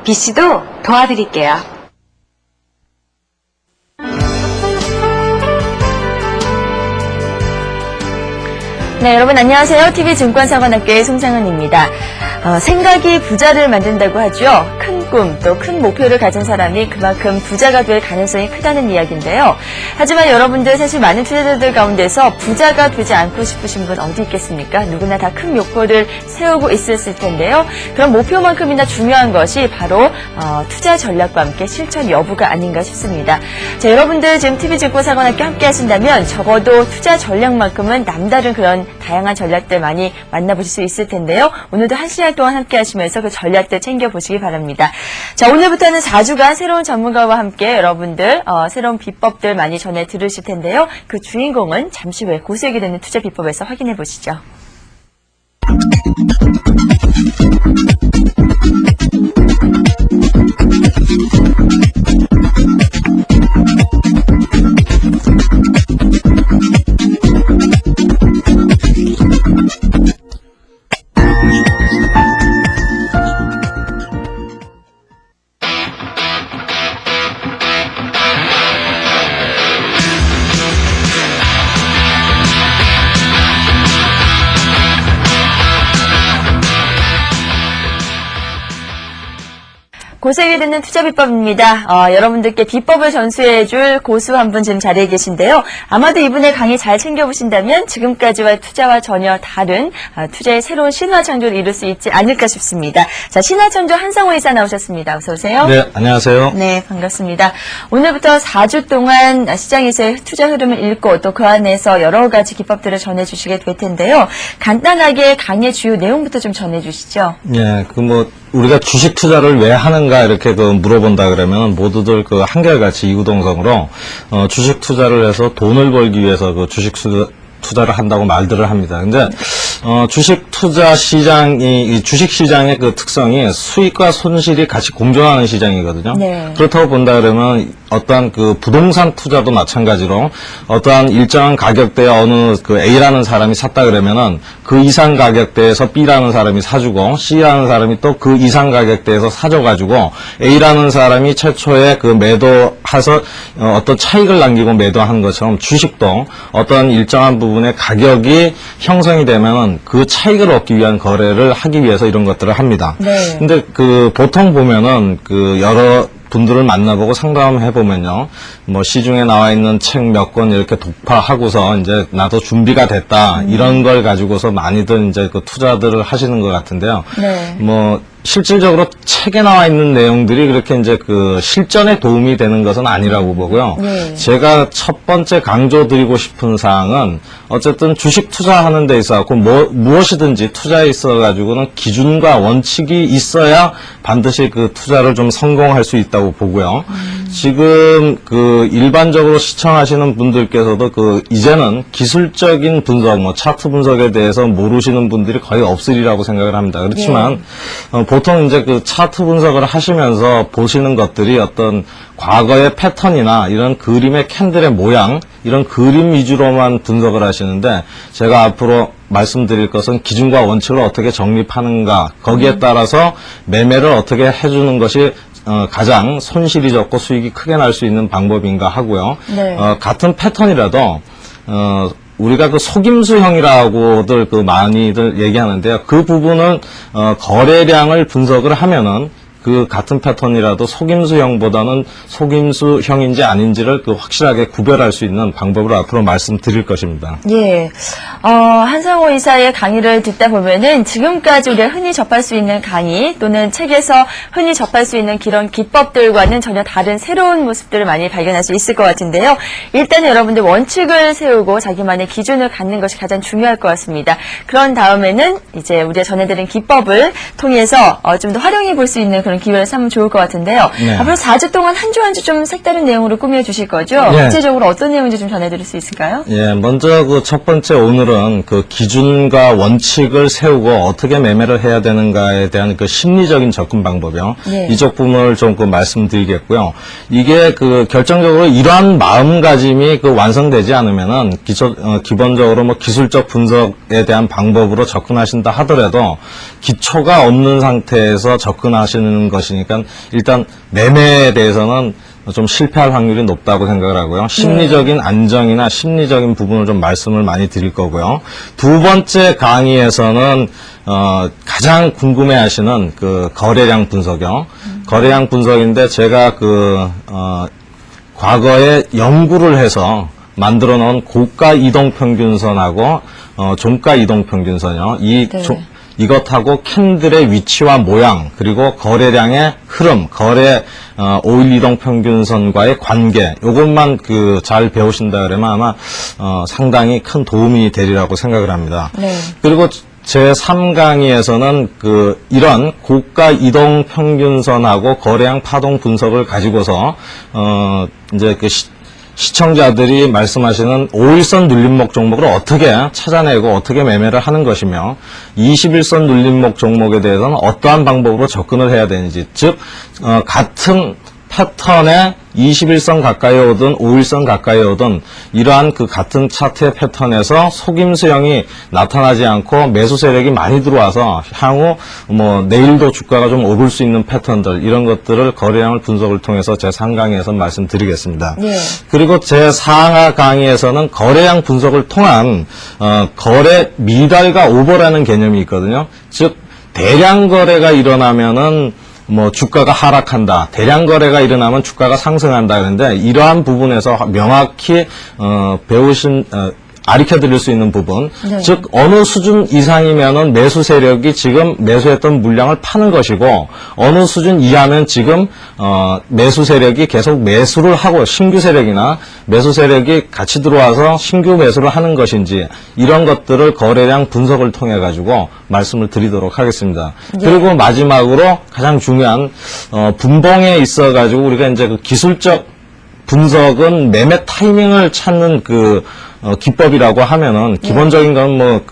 B씨도 도와드릴게요. 네, 여러분 안녕하세요. TV증권사관학교의 송상은입니다. 생각이 부자를 만든다고 하죠. 큰 꿈, 또 큰 목표를 가진 사람이 그만큼 부자가 될 가능성이 크다는 이야기인데요. 하지만 여러분들 사실 많은 투자자들 가운데서 부자가 되지 않고 싶으신 분 어디 있겠습니까? 누구나 다 큰 목표를 세우고 있었을 텐데요. 그런 목표만큼이나 중요한 것이 바로 투자 전략과 함께 실천 여부가 아닌가 싶습니다. 자, 여러분들 지금 TV증권사관학교 함께 하신다면 적어도 투자 전략만큼은 남다른 그런 다양한 전략들 많이 만나보실 수 있을 텐데요. 오늘도 1시간 동안 함께 하시면서 그 전략들 챙겨보시기 바랍니다. 자, 오늘부터는 4주간 새로운 전문가와 함께 여러분들 새로운 비법들 많이 전해 들으실 텐데요. 그 주인공은 잠시 후에 고수익이 되는 투자 비법에서 확인해 보시죠. 고수익이 되는 투자 비법입니다. 여러분들께 비법을 전수해줄 고수 한 분 지금 자리에 계신데요. 아마도 이분의 강의 잘 챙겨보신다면 지금까지와 투자와 전혀 다른 투자의 새로운 신화창조를 이룰 수 있지 않을까 싶습니다. 자, 신화창조 한상호 이사 나오셨습니다. 어서 오세요. 네, 안녕하세요. 네, 반갑습니다. 오늘부터 4주 동안 시장에서의 투자 흐름을 읽고 또 그 안에서 여러 가지 기법들을 전해주시게 될 텐데요. 간단하게 강의 주요 내용부터 좀 전해주시죠. 예, 우리가 주식 투자를 왜 하는가 이렇게 물어본다 그러면 모두들 한결같이 이구동성으로 주식 투자를 해서 돈을 벌기 위해서 주식 투자를 한다고 말들을 합니다. 근데 주식 투자 시장이 주식 시장의 특성이 수익과 손실이 같이 공존하는 시장이거든요. 네. 그렇다고 본다 그러면 어떠한 부동산 투자도 마찬가지로 어떠한 일정한 가격대에 어느 A라는 사람이 샀다 그러면은 그 이상 가격대에서 B라는 사람이 사주고 C라는 사람이 또 그 이상 가격대에서 사줘가지고 A라는 사람이 최초에 매도해서 어떤 차익을 남기고 매도한 것처럼 주식도 어떤 일정한 부분의 가격이 형성이 되면은 그 차익을 얻기 위한 거래를 하기 위해서 이런 것들을 합니다. 네. 근데 보통 보면은 여러 분들을 만나보고 상담해보면요. 시중에 나와 있는 책 몇 권 이렇게 독파하고서 이제 나도 준비가 됐다. 이런 걸 가지고서 많이들 이제 투자들을 하시는 것 같은데요. 네. 실질적으로 책에 나와 있는 내용들이 그렇게 이제 실전에 도움이 되는 것은 아니라고 보고요. 네. 제가 첫 번째 강조드리고 싶은 사항은 어쨌든 주식 투자하는 데 있어서 무엇이든지 투자에 있어가지고는 기준과 원칙이 있어야 반드시 투자를 좀 성공할 수 있다고 보고요. 지금 일반적으로 시청하시는 분들께서도 이제는 기술적인 분석, 차트 분석에 대해서 모르시는 분들이 거의 없으리라고 생각을 합니다. 그렇지만 보통 이제 차트 분석을 하시면서 보시는 것들이 어떤 과거의 패턴이나 이런 그림의 캔들의 모양, 이런 그림 위주로만 분석을 하시는데 제가 앞으로 말씀드릴 것은 기준과 원칙을 어떻게 정립하는가, 거기에 따라서 매매를 어떻게 해주는 것이 가장 손실이 적고 수익이 크게 날 수 있는 방법인가 하고요. 네. 같은 패턴이라도 우리가 속임수형이라고들 많이들 얘기하는데요. 그 부분은 거래량을 분석을 하면은 같은 패턴이라도 속임수형보다는 속임수형인지 아닌지를 확실하게 구별할 수 있는 방법을 앞으로 말씀드릴 것입니다. 예. 한상호 이사의 강의를 듣다 보면은 지금까지 우리가 흔히 접할 수 있는 강의 또는 책에서 흔히 접할 수 있는 그런 기법들과는 전혀 다른 새로운 모습들을 많이 발견할 수 있을 것 같은데요. 일단 여러분들 원칙을 세우고 자기만의 기준을 갖는 것이 가장 중요할 것 같습니다. 그런 다음에는 이제 우리가 전해드린 기법을 통해서 좀 더 활용해 볼 수 있는 그런 기회를 삼으면 좋을 것 같은데요. 네. 앞으로 4주 동안 한 주 한 주 좀 색다른 내용으로 꾸며주실 거죠? 네. 구체적으로 어떤 내용인지 좀 전해드릴 수 있을까요? 예, 먼저 첫 번째 오늘은 기준과 원칙을 세우고 어떻게 매매를 해야 되는가에 대한 심리적인 접근 방법이요. 네. 이쪽 부분을 좀 말씀드리겠고요. 이게 결정적으로 이러한 마음가짐이 완성되지 않으면은 기본적으로 기술적 분석에 대한 방법으로 접근하신다 하더라도 기초가 없는 상태에서 접근하시는 하는 것이니까 일단 매매에 대해서는 좀 실패할 확률이 높다고 생각을 하고요. 심리적인 안정이나 심리적인 부분을 좀 말씀을 많이 드릴 거고요. 두 번째 강의에서는 가장 궁금해하시는 그 거래량 분석이요. 거래량 분석인데 제가 과거에 연구를 해서 만들어 놓은 고가 이동평균선하고 종가 이동평균선이요. 이것하고 캔들의 위치와 모양, 그리고 거래량의 흐름, 거래 5일 이동 평균선과의 관계, 요것만 잘 배우신다 그러면 아마 상당히 큰 도움이 되리라고 생각을 합니다. 네. 그리고 제 3강의에서는 이런 고가 이동 평균선하고 거래량 파동 분석을 가지고서 이제 시청자들이 말씀하시는 5일선 눌림목 종목을 어떻게 찾아내고 어떻게 매매를 하는 것이며 21선 눌림목 종목에 대해서는 어떠한 방법으로 접근을 해야 되는지, 즉 같은 패턴에 21선 가까이 오든 5일선 가까이 오든 이러한 같은 차트의 패턴에서 속임수형이 나타나지 않고 매수 세력이 많이 들어와서 향후 내일도 주가가 좀 오를 수 있는 패턴들, 이런 것들을 거래량을 분석을 통해서 제 3강의에서 말씀드리겠습니다. 예. 그리고 제 4강 강의에서는 거래량 분석을 통한 거래 미달과 오버라는 개념이 있거든요. 즉 대량 거래가 일어나면은 주가가 하락한다, 대량 거래가 일어나면 주가가 상승한다. 그런데 이러한 부분에서 명확히 가르쳐 드릴 수 있는 부분, 네. 즉 어느 수준 이상이면은 매수 세력이 지금 매수했던 물량을 파는 것이고, 어느 수준 이하면 지금 매수 세력이 계속 매수를 하고, 신규 세력이나 매수 세력이 같이 들어와서 신규 매수를 하는 것인지, 이런 것들을 거래량 분석을 통해 가지고 말씀을 드리도록 하겠습니다. 네. 그리고 마지막으로 가장 중요한 분봉에 있어 가지고 우리가 이제 기술적 분석은 매매 타이밍을 찾는 기법이라고 하면은, 기본적인 건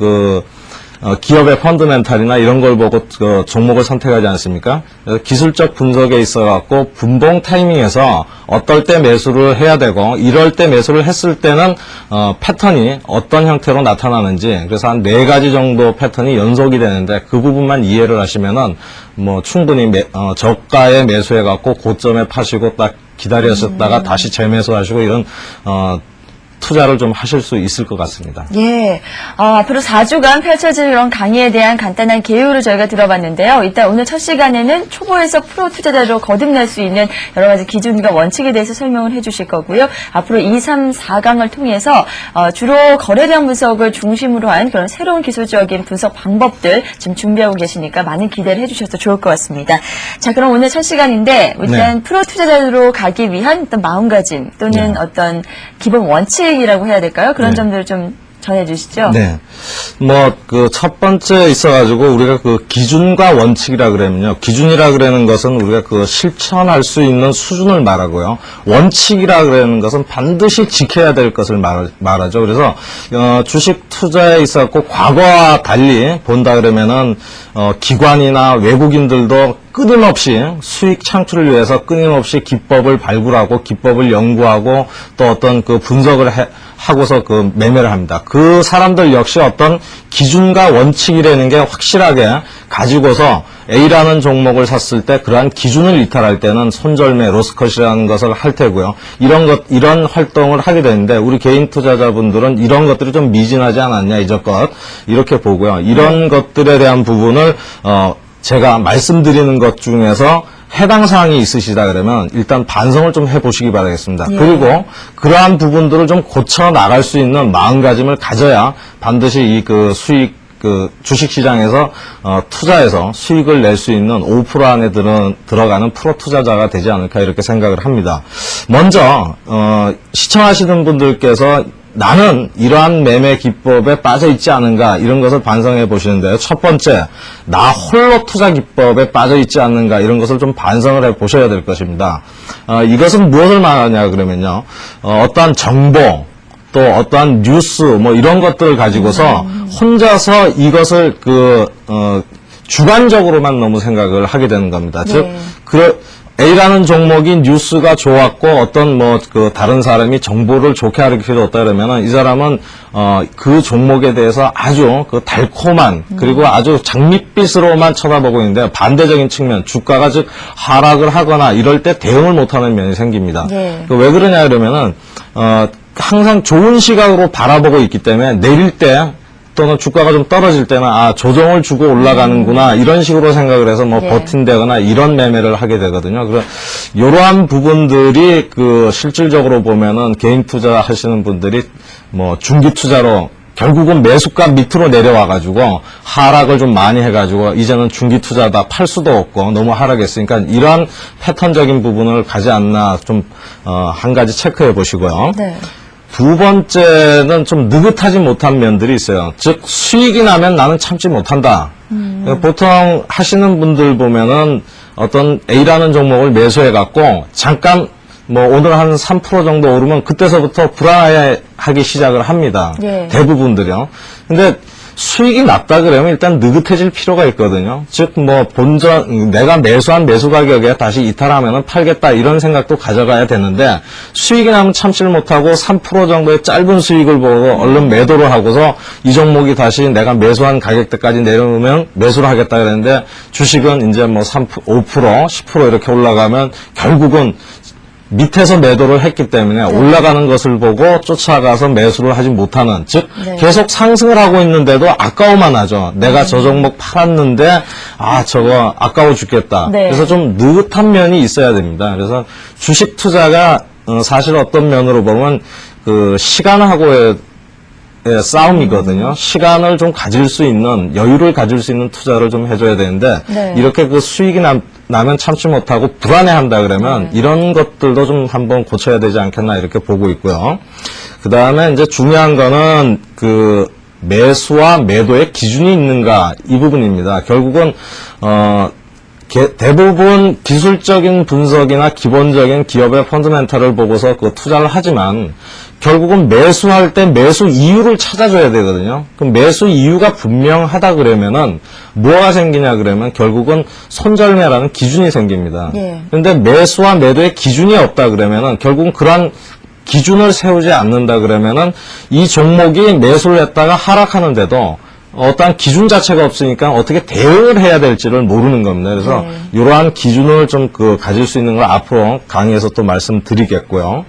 기업의 펀드멘탈이나 이런 걸 보고 종목을 선택하지 않습니까? 기술적 분석에 있어 갖고 분봉 타이밍에서 어떨 때 매수를 해야 되고, 이럴 때 매수를 했을 때는 패턴이 어떤 형태로 나타나는지, 그래서 한 4가지 정도 패턴이 연속이 되는데 그 부분만 이해를 하시면은 충분히 저가에 매수해 갖고 고점에 파시고 딱 기다렸었다가 다시 재매수하시고 이런 투자를 좀 하실 수 있을 것 같습니다. 예. 앞으로 4주간 펼쳐질 이런 강의에 대한 간단한 개요를 저희가 들어봤는데요. 일단 오늘 첫 시간에는 초보에서 프로 투자자로 거듭날 수 있는 여러 가지 기준과 원칙에 대해서 설명을 해주실 거고요. 앞으로 2, 3, 4강을 통해서 주로 거래량 분석을 중심으로 한 그런 새로운 기술적인 분석 방법들 지금 준비하고 계시니까 많은 기대를 해주셔서 좋을 것 같습니다. 자, 그럼 오늘 첫 시간인데 일단 프로 투자자로 가기 위한 어떤 마음가짐 또는 어떤 기본 원칙 이라고 해야 될까요? 그런 점들을 좀 전해주시죠. 네. 첫 번째 있어가지고, 우리가 기준과 원칙이라 그러면요. 기준이라 그러는 것은 우리가 실천할 수 있는 수준을 말하고요. 원칙이라 그러는 것은 반드시 지켜야 될 것을 말하죠. 그래서, 주식 투자에 있어서 과거와 달리 본다 그러면은, 기관이나 외국인들도 끊임없이 수익 창출을 위해서 끊임없이 기법을 발굴하고 기법을 연구하고 또 어떤 분석을 하고서 매매를 합니다. 그 사람들 역시 어떤 기준과 원칙이라는 게 확실하게 가지고서 A라는 종목을 샀을 때 그러한 기준을 이탈할 때는 손절매, 로스컷이라는 것을 할 테고요. 이런 활동을 하게 되는데 우리 개인 투자자분들은 이런 것들이 좀 미진하지 않았냐, 이저것 이렇게 보고요. 이런 것들에 대한 부분을 제가 말씀드리는 것 중에서 해당 사항이 있으시다 그러면 일단 반성을 좀 해보시기 바라겠습니다. 예. 그리고 그러한 부분들을 좀 고쳐 나갈 수 있는 마음가짐을 가져야 반드시 주식시장에서 투자해서 수익을 낼 수 있는 5% 안에 들어가는 프로 투자자가 되지 않을까 이렇게 생각을 합니다. 먼저 시청하시는 분들께서 나는 이러한 매매 기법에 빠져 있지 않은가, 이런 것을 반성해 보시는데요. 첫 번째, 나 홀로 투자 기법에 빠져 있지 않는가, 이런 것을 좀 반성을 해 보셔야 될 것입니다. 이것은 무엇을 말하냐 그러면요. 어떠한 정보, 또 어떠한 뉴스, 이런 것들을 가지고서 혼자서 이것을 주관적으로만 너무 생각을 하게 되는 겁니다. 네. 즉, A라는 종목이 뉴스가 좋았고 어떤 뭐 그 다른 사람이 정보를 좋게 가르쳐줬다 그러면은 이 사람은 그 종목에 대해서 아주 그 달콤한 그리고 아주 장밋빛으로만 쳐다보고 있는데 반대적인 측면 주가가 즉 하락을 하거나 이럴 때 대응을 못하는 면이 생깁니다. 예. 왜 그러냐 그러면은 항상 좋은 시각으로 바라보고 있기 때문에 내릴 때 또는 주가가 좀 떨어질 때는 조정을 주고 올라가는구나 이런 식으로 생각을 해서 뭐 예. 버틴다거나 이런 매매를 하게 되거든요. 그래서 이러한 부분들이 그 실질적으로 보면은 개인 투자 하시는 분들이 뭐 중기 투자로 결국은 매수가 밑으로 내려와가지고 하락을 좀 많이 해가지고 이제는 중기 투자다 팔 수도 없고 너무 하락했으니까 이러한 패턴적인 부분을 가지 않나 좀 한 가지 체크해 보시고요. 네. 두 번째는 좀 느긋하지 못한 면들이 있어요. 즉 수익이 나면 나는 참지 못한다. 보통 하시는 분들 보면은 어떤 A라는 종목을 매수해갖고 잠깐 뭐 오늘 한 3% 정도 오르면 그때서부터 불안해하기 시작을 합니다. 예. 대부분들이요. 근데 수익이 낮다 그러면 일단 느긋해질 필요가 있거든요. 즉 뭐 내가 매수한 매수 가격에 다시 이탈하면은 팔겠다 이런 생각도 가져가야 되는데 수익이 나면 참지를 못하고 3% 정도의 짧은 수익을 보고 얼른 매도를 하고서 이 종목이 다시 내가 매수한 가격대까지 내려오면 매수를 하겠다 그랬는데 주식은 이제 뭐 5%, 10% 이렇게 올라가면 결국은 밑에서 매도를 했기 때문에 올라가는 것을 보고 쫓아가서 매수를 하지 못하는 즉 네. 계속 상승을 하고 있는데도 아까워만 하죠. 내가 저 종목 팔았는데 저거 아까워 죽겠다. 네. 그래서 좀 느긋한 면이 있어야 됩니다. 그래서 주식 투자가 사실 어떤 면으로 보면 그 시간하고의 싸움이거든요. 시간을 좀 가질 수 있는 여유를 가질 수 있는 투자를 좀 해줘야 되는데 네. 이렇게 그 수익이 나면 참지 못하고 불안해한다 그러면 이런 것들도 좀 한번 고쳐야 되지 않겠나 이렇게 보고 있고요. 그 다음에 이제 중요한 거는 그 매수와 매도의 기준이 있는가 이 부분입니다. 결국은 대부분 기술적인 분석이나 기본적인 기업의 펀더멘탈을 보고서 그 투자를 하지만 결국은 매수할 때 매수 이유를 찾아줘야 되거든요. 그럼 매수 이유가 분명하다 그러면은 뭐가 생기냐 그러면 결국은 손절매라는 기준이 생깁니다. 예. 그런데 매수와 매도의 기준이 없다 그러면은 결국은 그러한 기준을 세우지 않는다 그러면은 이 종목이 매수를 했다가 하락하는데도 어떠한 기준 자체가 없으니까 어떻게 대응을 해야 될지를 모르는 겁니다. 그래서 이러한 기준을 좀 가질 수 있는 걸 앞으로 강의에서 또 말씀드리겠고요.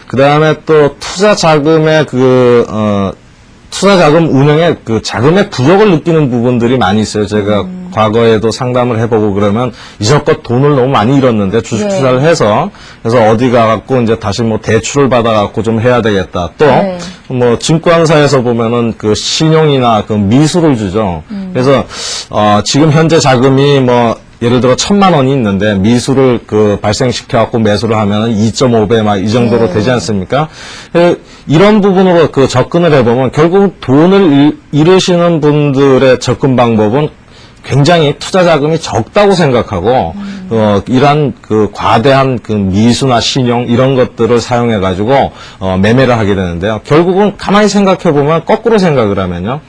그 다음에 또 투자 자금의 투자 자금 운영에 그 자금의 부족을 느끼는 부분들이 많이 있어요. 제가 과거에도 상담을 해보고 그러면 이전껏 돈을 너무 많이 잃었는데 주식 네. 투자를 해서 그래서 어디 가갖고 이제 다시 뭐 대출을 받아갖고 좀 해야 되겠다. 또 뭐 증권사에서 보면은 그 신용이나 그 미수를 주죠. 그래서 지금 현재 자금이 뭐 예를 들어 1,000만 원이 있는데 미수를 발생시켜갖고 매수를 하면은 2.5배 막 이 정도로 되지 않습니까? 이런 부분으로 접근을 해보면 결국 돈을 잃으시는 분들의 접근 방법은 굉장히 투자 자금이 적다고 생각하고 이러한 과대한 미수나 신용 이런 것들을 사용해 가지고 매매를 하게 되는데요. 결국은 가만히 생각해 보면 거꾸로 생각을 하면요.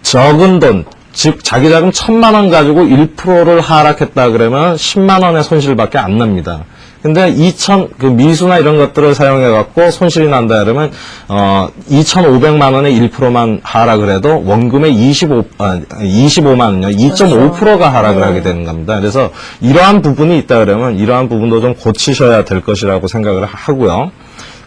적은 돈 즉 자기 자금 1,000만 원 가지고 1%를 하락했다 그러면 10만 원의 손실밖에 안 납니다. 근데 미수나 이런 것들을 사용해 갖고 손실이 난다 그러면 2,500만 원에 1%만 하락을 해도 원금의 25만 원요. 2.5%가 하락을 하게 되는 겁니다. 그래서 이러한 부분이 있다 그러면 이러한 부분도 좀 고치셔야 될 것이라고 생각을 하고요.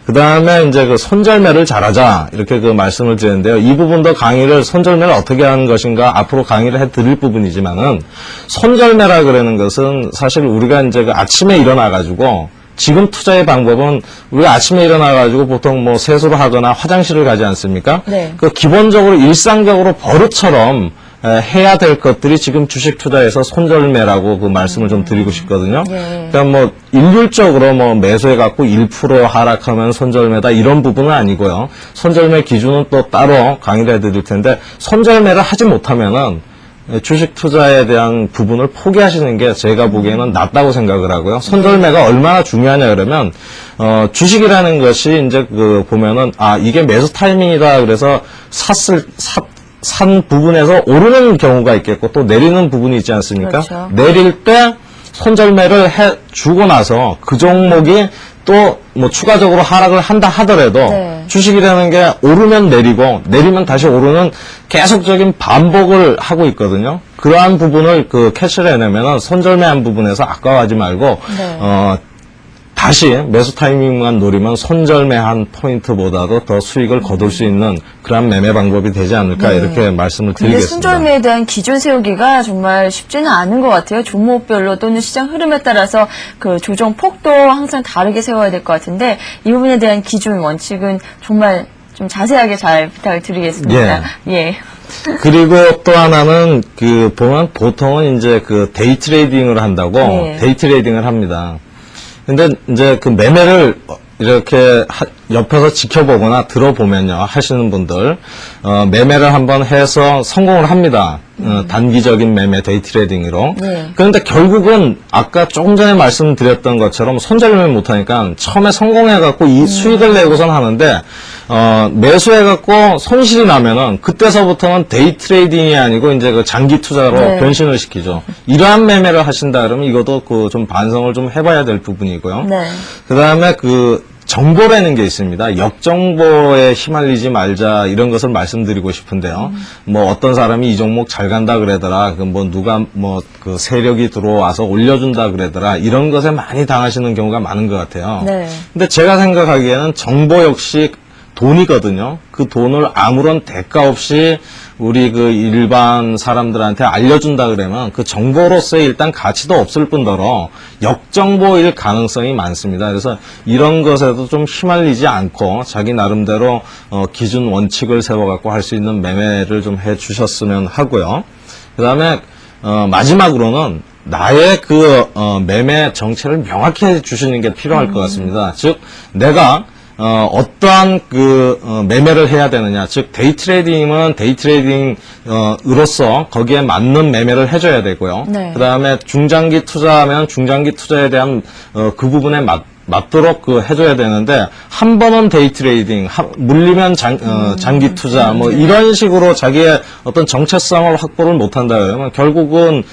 그 다음에 이제 손절매를 잘하자 이렇게 말씀을 드렸는데요. 이 부분도 강의를 손절매를 어떻게 하는 것인가 앞으로 강의를 해드릴 부분이지만은 손절매라 그러는 것은 사실 우리가 이제 아침에 일어나가지고 지금 투자의 방법은 우리가 아침에 일어나가지고 보통 뭐 세수를 하거나 화장실을 가지 않습니까? 네. 기본적으로 일상적으로 버릇처럼 해야 될 것들이 지금 주식 투자에서 손절매라고 말씀을 좀 드리고 싶거든요. 그러니까 뭐 일률적으로 뭐 매수해갖고 1% 하락하면 손절매다 이런 부분은 아니고요. 손절매 기준은 또 따로 강의를 해드릴 텐데 손절매를 하지 못하면은 주식 투자에 대한 부분을 포기하시는 게 제가 보기에는 낫다고 생각을 하고요. 손절매가 얼마나 중요하냐 그러면 주식이라는 것이 이제 보면은 이게 매수 타이밍이다 그래서 산 부분에서 오르는 경우가 있겠고 또 내리는 부분이 있지 않습니까? 그렇죠. 내릴 때 손절매를 해 주고 나서 그 종목이 또 뭐 추가적으로 하락을 한다 하더라도 네. 주식이라는 게 오르면 내리고 내리면 다시 오르는 계속적인 반복을 하고 있거든요. 그러한 부분을 그 캐치를 해내면은 손절매한 부분에서 아까워하지 말고 네. 다시 매수 타이밍만 노리면 손절매한 포인트보다도 더 수익을 거둘 수 있는 그런 매매 방법이 되지 않을까 이렇게 말씀을 근데 드리겠습니다. 손절매에 대한 기준 세우기가 정말 쉽지는 않은 것 같아요. 종목별로 또는 시장 흐름에 따라서 그 조정 폭도 항상 다르게 세워야 될 것 같은데 이 부분에 대한 기준 원칙은 정말 좀 자세하게 잘 부탁을 드리겠습니다. 예. 그리고 또 하나는 그 보면 보통은 이제 그 데이 트레이딩을 한다고 네. 데이 트레이딩을 합니다. 근데 이제 그 매매를 이렇게 옆에서 지켜보거나 들어보면요 하시는 분들 매매를 한번 해서 성공을 합니다. 단기적인 매매 데이 트레이딩으로. 네. 그런데 결국은 아까 조금 전에 말씀드렸던 것처럼 손절매를 못하니까 처음에 성공해갖고 이 수익을 내고선 하는데 매수해갖고 손실이 나면은 그때서부터는 데이 트레이딩이 아니고 이제 그 장기 투자로 네. 변신을 시키죠. 이러한 매매를 하신다 그러면 이것도 그 좀 반성을 좀 해봐야 될 부분이고요. 네. 그 다음에 그 정보라는 게 있습니다. 역정보에 휘말리지 말자 이런 것을 말씀드리고 싶은데요. 뭐 어떤 사람이 이 종목 잘 간다 그러더라. 그 뭐 누가 뭐 그 세력이 들어와서 올려준다 그러더라. 이런 것에 많이 당하시는 경우가 많은 것 같아요. 네. 근데 제가 생각하기에는 정보 역시 돈이거든요. 그 돈을 아무런 대가 없이 우리 그 일반 사람들한테 알려준다 그러면 그 정보로서의 일단 가치도 없을 뿐더러 역정보일 가능성이 많습니다. 그래서 이런 것에도 좀 휘말리지 않고 자기 나름대로 기준 원칙을 세워갖고 할 수 있는 매매를 좀 해주셨으면 하고요. 그 다음에 마지막으로는 나의 그 매매 정체를 명확히 해주시는 게 필요할 것 같습니다. 즉 내가 어떠한 매매를 해야 되느냐. 즉, 데이 트레이딩은 데이 트레이딩으로서 거기에 맞는 매매를 해줘야 되고요. 네. 그 다음에 중장기 투자하면 중장기 투자에 대한 그 부분에 맞도록 해줘야 되는데, 한 번은 데이 트레이딩, 물리면 장기 투자, 뭐 이런 식으로 자기의 어떤 정체성을 확보를 못한다 그러면 결국은,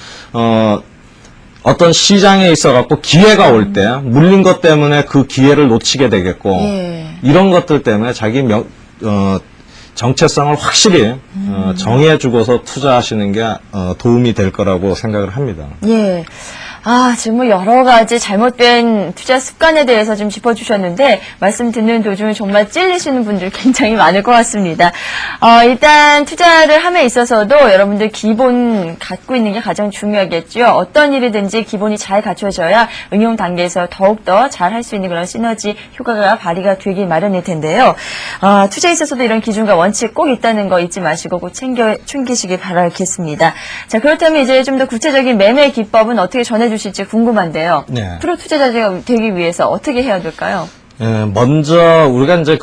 어떤 시장에 있어갖고 기회가 올 때 물린 것 때문에 그 기회를 놓치게 되겠고 이런 것들 때문에 자기 정체성을 확실히 정해주고서 투자하시는 게 도움이 될 거라고 생각을 합니다. 예. 지금 뭐 여러 가지 잘못된 투자 습관에 대해서 좀 짚어주셨는데, 말씀 듣는 도중에 정말 찔리시는 분들 굉장히 많을 것 같습니다. 일단 투자를 함에 있어서도 여러분들 기본 갖고 있는 게 가장 중요하겠죠. 어떤 일이든지 기본이 잘 갖춰져야 응용 단계에서 더욱더 잘 할 수 있는 그런 시너지 효과가 발휘가 되기 마련일 텐데요. 투자에 있어서도 이런 기준과 원칙 꼭 있다는 거 잊지 마시고 꼭 챙기시기 바라겠습니다. 자, 그렇다면 이제 좀 더 구체적인 매매 기법은 어떻게 주실지 궁금한데요. 네. 프로 투자자가 되기 위해서 어떻게 해야 될까요? 먼저 우리가 이제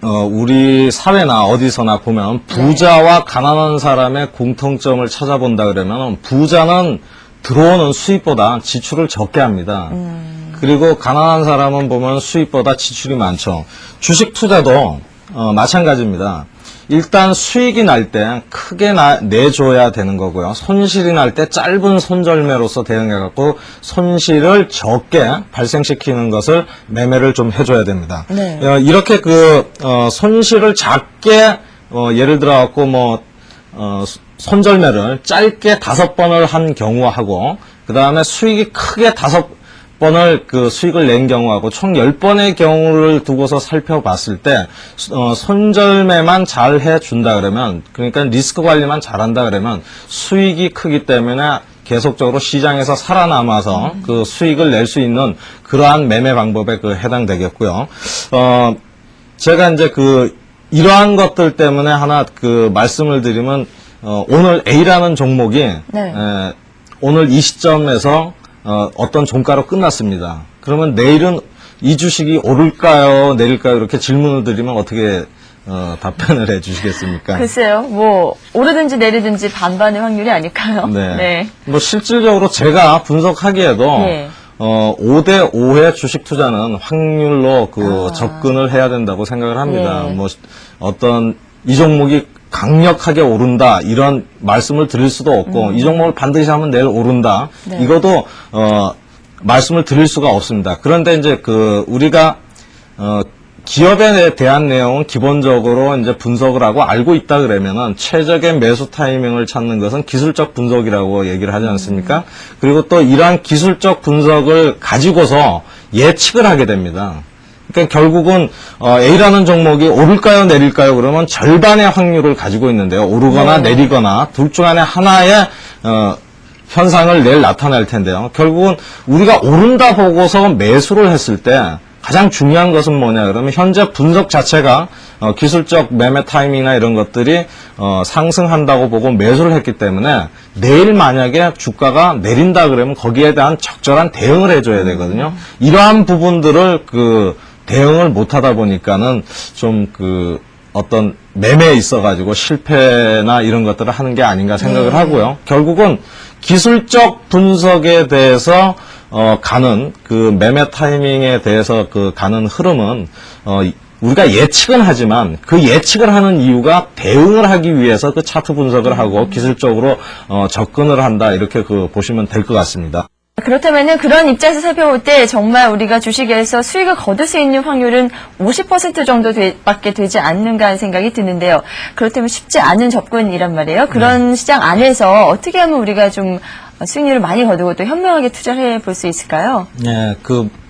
우리 사회나 어디서나 보면 부자와 가난한 사람의 공통점을 찾아본다 그러면 부자는 들어오는 수입보다 지출을 적게 합니다. 그리고 가난한 사람은 보면 수입보다 지출이 많죠. 주식 투자도 마찬가지입니다. 일단 수익이 날 때 크게 내줘야 되는 거고요. 손실이 날 때 짧은 손절매로서 대응해갖고 손실을 적게 발생시키는 것을 매매를 좀 해줘야 됩니다. 네. 이렇게 손실을 작게 예를 들어갖고 손절매를 짧게 5번을 한 경우하고 그 다음에 수익이 크게 5번을 수익을 낸 경우하고 총 10번의 경우를 두고서 살펴봤을 때 손절매만 잘 해준다 그러면, 그러니까 리스크 관리만 잘한다 그러면 수익이 크기 때문에 계속적으로 시장에서 살아남아서 그 수익을 낼 수 있는 그러한 매매 방법에 해당되겠고요. 제가 이제 이러한 것들 때문에 하나 말씀을 드리면, 오늘 A라는 종목이 네. 오늘 이 시점에서 어떤 종가로 끝났습니다. 그러면 내일은 이 주식이 오를까요, 내릴까요? 이렇게 질문을 드리면 어떻게 답변을 해주시겠습니까? 글쎄요, 뭐 오르든지 내리든지 반반의 확률이 아닐까요? 네. 뭐 실질적으로 제가 분석하기에도 네. 5대 5의 주식 투자는 확률로 접근을 해야 된다고 생각을 합니다. 네. 뭐 어떤 이 종목이 강력하게 오른다 이런 말씀을 드릴 수도 없고 이 종목을 반드시 하면 내일 오른다 네. 이것도 말씀을 드릴 수가 없습니다. 그런데 이제 우리가 기업에 대한 내용은 기본적으로 이제 분석을 하고 알고 있다 그러면은 최적의 매수 타이밍을 찾는 것은 기술적 분석이라고 얘기를 하지 않습니까? 그리고 또 이러한 기술적 분석을 가지고서 예측을 하게 됩니다. 그러니까 결국은 A라는 종목이 오를까요 내릴까요 그러면 절반의 확률을 가지고 있는데요. 오르거나 네. 내리거나 둘 중 안에 하나의 현상을 내일 나타낼 텐데요. 결국은 우리가 오른다 보고서 매수를 했을 때 가장 중요한 것은 뭐냐 그러면 현재 분석 자체가 기술적 매매 타이밍이나 이런 것들이 상승한다고 보고 매수를 했기 때문에 내일 만약에 주가가 내린다 그러면 거기에 대한 적절한 대응을 해줘야 되거든요. 이러한 부분들을 대응을 못하다 보니까는 좀 어떤 매매에 있어가지고 실패나 이런 것들을 하는 게 아닌가 생각을 하고요. 결국은 기술적 분석에 대해서 가는 매매 타이밍에 대해서 가는 흐름은 우리가 예측은 하지만 그 예측을 하는 이유가 대응을 하기 위해서 차트 분석을 하고 기술적으로 접근을 한다 이렇게 보시면 될 것 같습니다. 그렇다면은 그런 입장에서 살펴볼 때 정말 우리가 주식에서 수익을 거둘 수 있는 확률은 50% 정도밖에 되지 않는가 하는 생각이 드는데요. 그렇다면 쉽지 않은 접근이란 말이에요. 그런 시장 안에서 어떻게 하면 우리가 좀 수익률을 많이 거두고 또 현명하게 투자를 해볼 수 있을까요? 네,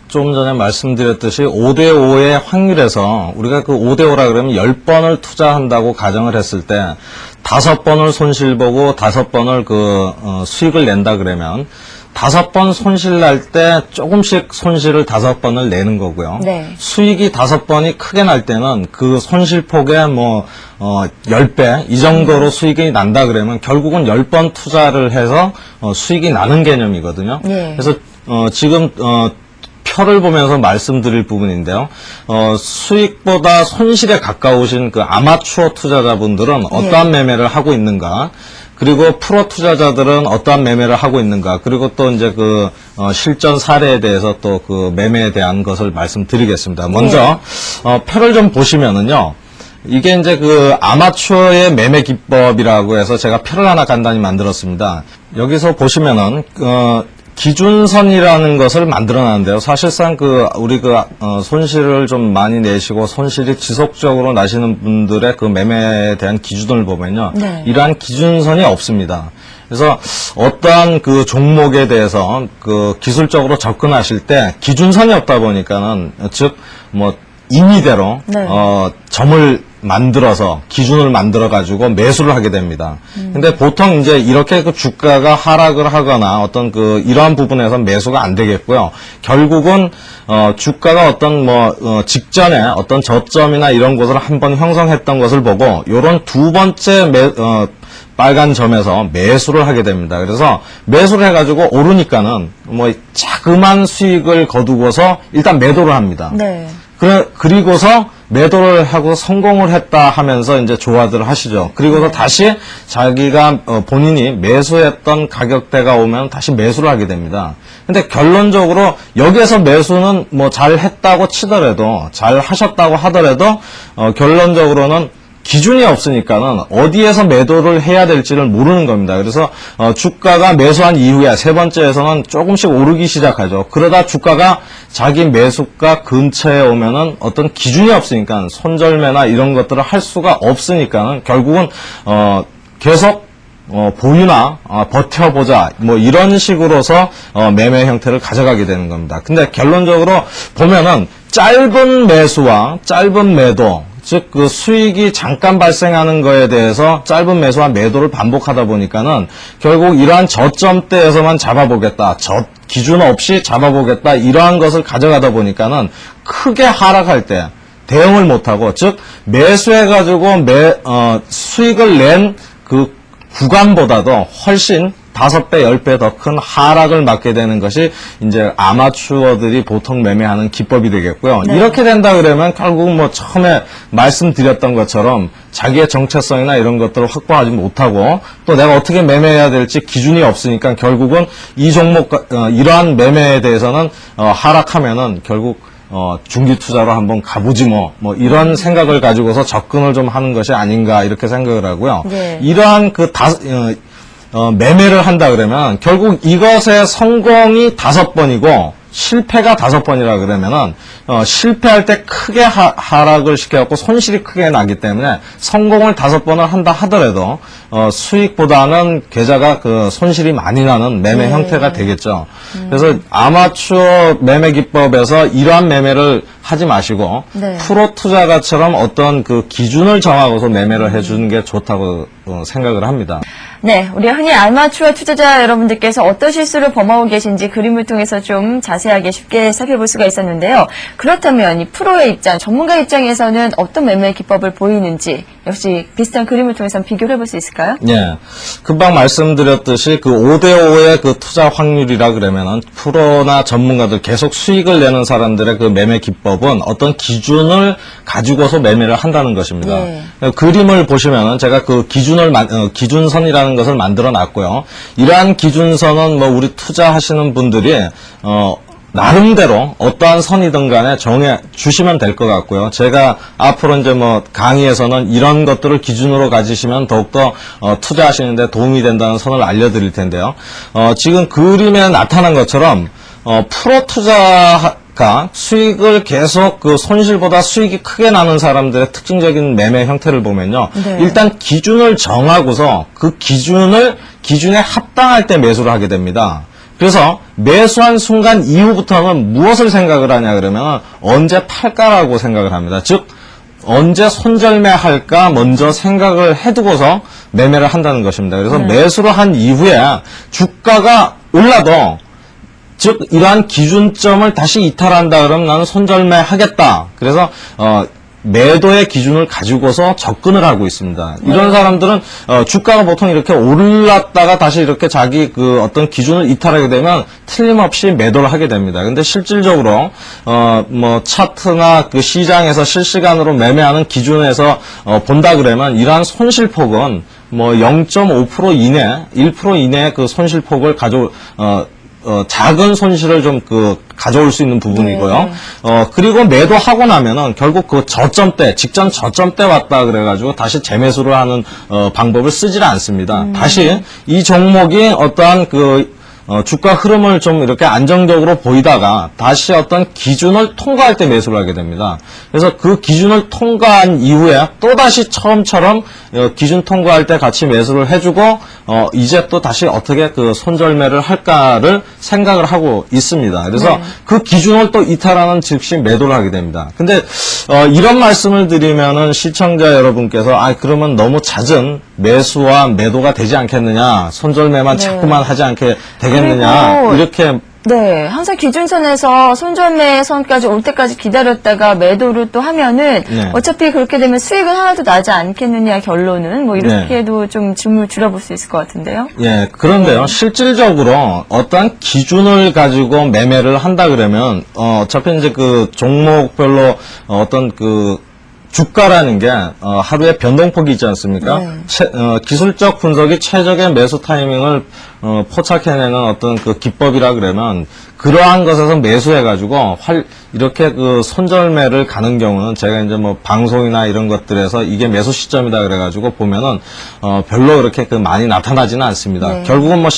좀 전에 말씀드렸듯이 5대5의 확률에서 우리가 5대5라 그러면 10번을 투자한다고 가정을 했을 때 5번을 손실 보고 5번을 수익을 낸다 그러면 5번 손실 날 때 조금씩 손실을 5번을 내는 거고요. 네. 수익이 5번이 크게 날 때는 그 손실폭의 10배 이 정도로 수익이 난다 그러면 결국은 10번 투자를 해서 수익이 나는 개념이거든요. 네. 그래서 지금 표를 보면서 말씀드릴 부분인데요. 수익보다 손실에 가까우신 아마추어 투자자분들은 어떠한 매매를 하고 있는가? 그리고 프로 투자자들은 어떠한 매매를 하고 있는가? 그리고 또 이제 실전 사례에 대해서 또 매매에 대한 것을 말씀드리겠습니다. 먼저 표를 좀 보시면은요. 이게 이제 아마추어의 매매 기법이라고 해서 제가 표를 하나 간단히 만들었습니다. 여기서 보시면은 기준선이라는 것을 만들어놨는데요. 사실상 우리 손실을 좀 많이 내시고 손실이 지속적으로 나시는 분들의 매매에 대한 기준을 보면요. 네. 이러한 기준선이 없습니다. 그래서 어떠한 종목에 대해서 기술적으로 접근하실 때 기준선이 없다 보니까는 즉 임의대로 네. 점을 만들어서 기준을 만들어 가지고 매수를 하게 됩니다. 근데 보통 이제 이렇게 주가가 하락을 하거나 어떤 이러한 부분에서 매수가 안 되겠고요. 결국은 주가가 어떤 직전에 어떤 저점이나 이런 곳을 한번 형성했던 것을 보고 요런 두 번째 빨간 점에서 매수를 하게 됩니다. 그래서 매수를 해가지고 오르니까는 자그만 수익을 거두고서 일단 매도를 합니다. 네. 그리고서 매도를 하고 성공을 했다 하면서 이제 조화들을 하시죠. 그리고서 다시 자기가 본인이 매수했던 가격대가 오면 다시 매수를 하게 됩니다. 근데 결론적으로 여기에서 매수는 잘 했다고 치더라도 잘 하셨다고 하더라도 결론적으로는 기준이 없으니까는 어디에서 매도를 해야 될지를 모르는 겁니다. 그래서 주가가 매수한 이후에 세 번째에서는 조금씩 오르기 시작하죠. 그러다 주가가 자기 매수가 근처에 오면은 어떤 기준이 없으니까 손절매나 이런 것들을 할 수가 없으니까는 결국은 계속 보유나 버텨보자 이런 식으로서 매매 형태를 가져가게 되는 겁니다. 근데 결론적으로 보면은 짧은 매수와 짧은 매도 즉 수익이 잠깐 발생하는 거에 대해서 짧은 매수와 매도를 반복하다 보니까는 결국 이러한 저점대에서만 잡아보겠다. 기준 없이 잡아보겠다. 이러한 것을 가져가다 보니까는 크게 하락할 때 대응을 못하고 즉 매수해가지고 수익을 낸 구간보다도 훨씬 5배, 10배 더 큰 하락을 맞게 되는 것이 이제 아마추어들이 보통 매매하는 기법이 되겠고요. 네. 이렇게 된다 그러면 결국 처음에 말씀드렸던 것처럼 자기의 정체성이나 이런 것들을 확보하지 못하고 또 내가 어떻게 매매해야 될지 기준이 없으니까 결국은 이 종목, 이러한 매매에 대해서는 하락하면은 결국 중기 투자로 한번 가보지 뭐 이런 생각을 가지고서 접근을 좀 하는 것이 아닌가 이렇게 생각을 하고요. 네. 이러한 매매를 한다 그러면 결국 이것의 성공이 5번이고 실패가 5번이라 그러면은 실패할 때 크게 하락을 시켜갖고 손실이 크게 나기 때문에 성공을 5번을 한다 하더라도 수익보다는 계좌가 그 손실이 많이 나는 매매 형태가 되겠죠. 그래서 아마추어 매매 기법에서 이러한 매매를 하지 마시고 네. 프로 투자가처럼 어떤 그 기준을 정하고서 매매를 해주는 게 좋다고 생각을 합니다. 네, 우리 흔히 아마추어 투자자 여러분들께서 어떤 실수를 범하고 계신지 그림을 통해서 좀 자세하게 쉽게 살펴볼 수가 있었는데요. 그렇다면 이 프로의 입장, 전문가 입장에서는 어떤 매매 기법을 보이는지 역시 비슷한 그림을 통해서 비교를 해볼 수 있을까요? 예. 금방 말씀드렸듯이 그 5대5의 그 투자 확률이라 그러면은 프로나 전문가들 계속 수익을 내는 사람들의 그 매매 기법은 어떤 기준을 가지고서 매매를 한다는 것입니다. 네. 그림을 보시면은 제가 그 기준선이라는 것을 만들어 놨고요. 이러한 기준선은 뭐 우리 투자하시는 분들이 나름대로 어떠한 선이든 간에 정해 주시면 될 것 같고요. 제가 앞으로 이제 뭐 강의에서는 이런 것들을 기준으로 가지시면 더욱더 투자하시는데 도움이 된다는 선을 알려드릴 텐데요. 지금 그림에 나타난 것처럼 프로 투자가 수익을 계속 그 손실보다 수익이 크게 나는 사람들의 특징적인 매매 형태를 보면요. 네. 일단 기준을 정하고서 그 기준에 합당할 때 매수를 하게 됩니다. 그래서 매수한 순간 이후부터는 무엇을 생각을 하냐 그러면 언제 팔까라고 생각을 합니다. 즉 언제 손절매할까 먼저 생각을 해두고서 매매를 한다는 것입니다. 그래서 매수를 한 이후에 주가가 올라도 즉 이러한 기준점을 다시 이탈한다 그러면 나는 손절매 하겠다. 그래서 매도의 기준을 가지고서 접근을 하고 있습니다. 이런 사람들은 주가가 보통 이렇게 올랐다가 다시 이렇게 자기 그 어떤 기준을 이탈하게 되면 틀림없이 매도를 하게 됩니다. 근데 실질적으로 뭐 차트나 그 시장에서 실시간으로 매매하는 기준에서 본다 그러면 이러한 손실폭은 뭐 0.5% 이내, 1% 이내의 그 손실폭을 작은 손실을 좀 가져올 수 있는 부분이고요. 그리고 매도하고 나면은 결국 그 저점대, 직전 저점대 왔다 그래가지고 다시 재매수를 하는 방법을 쓰질 않습니다. 다시 이 종목이 어떠한 주가 흐름을 좀 이렇게 안정적으로 보이다가 다시 어떤 기준을 통과할 때 매수를 하게 됩니다. 그래서 그 기준을 통과한 이후에 또다시 처음처럼 기준 통과할 때 같이 매수를 해주고 이제 또 다시 어떻게 그 손절매를 할까를 생각을 하고 있습니다. 그래서 그 기준을 또 이탈하는 즉시 매도를 하게 됩니다. 근데 이런 말씀을 드리면은 시청자 여러분께서 그러면 너무 잦은 매수와 매도가 되지 않겠느냐, 손절매만 자꾸만 하지 않게 되겠느냐, 그리고 이렇게 네, 항상 기준선에서 손절매 선까지 올 때까지 기다렸다가 매도를 또 하면은 네. 어차피 그렇게 되면 수익은 하나도 나지 않겠느냐 결론은 뭐 이렇게도 좀 줌을 줄여볼 수 있을 것 같은데요. 예, 그런데요, 실질적으로 어떠한 기준을 가지고 매매를 한다 그러면, 어차피 이제 그 종목별로 어떤 주가라는 게 하루에 변동폭이 있지 않습니까? 기술적 분석이 최적의 매수 타이밍을 포착해내는 어떤 그 기법이라 그러면 그러한 것에서 매수해가지고 이렇게 손절매를 가는 경우는 제가 이제 뭐 방송이나 이런 것들에서 이게 매수 시점이다 그래가지고 보면은 별로 그렇게 많이 나타나지는 않습니다. 네. 결국은 뭐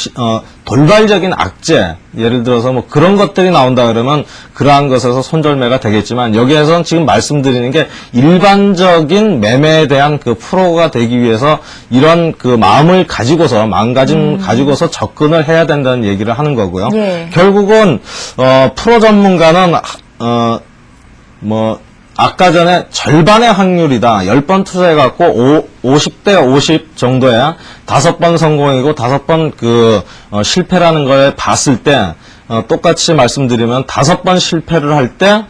돌발적인 악재, 예를 들어서 뭐 그런 것들이 나온다 그러면 그러한 것에서 손절매가 되겠지만 여기에서는 지금 말씀드리는 게 일반적인 매매에 대한 프로가 되기 위해서 이런 마음을 가지고서 마음가짐 가지고서 접근을 해야 된다는 얘기를 하는 거고요. 예. 결국은 프로 전문가는 아까 전에 절반의 확률이다. 10번 투자해갖고 50대 50 정도야 5번 성공이고 5번 실패라는 걸 봤을 때, 똑같이 말씀드리면 5번 실패를 할 때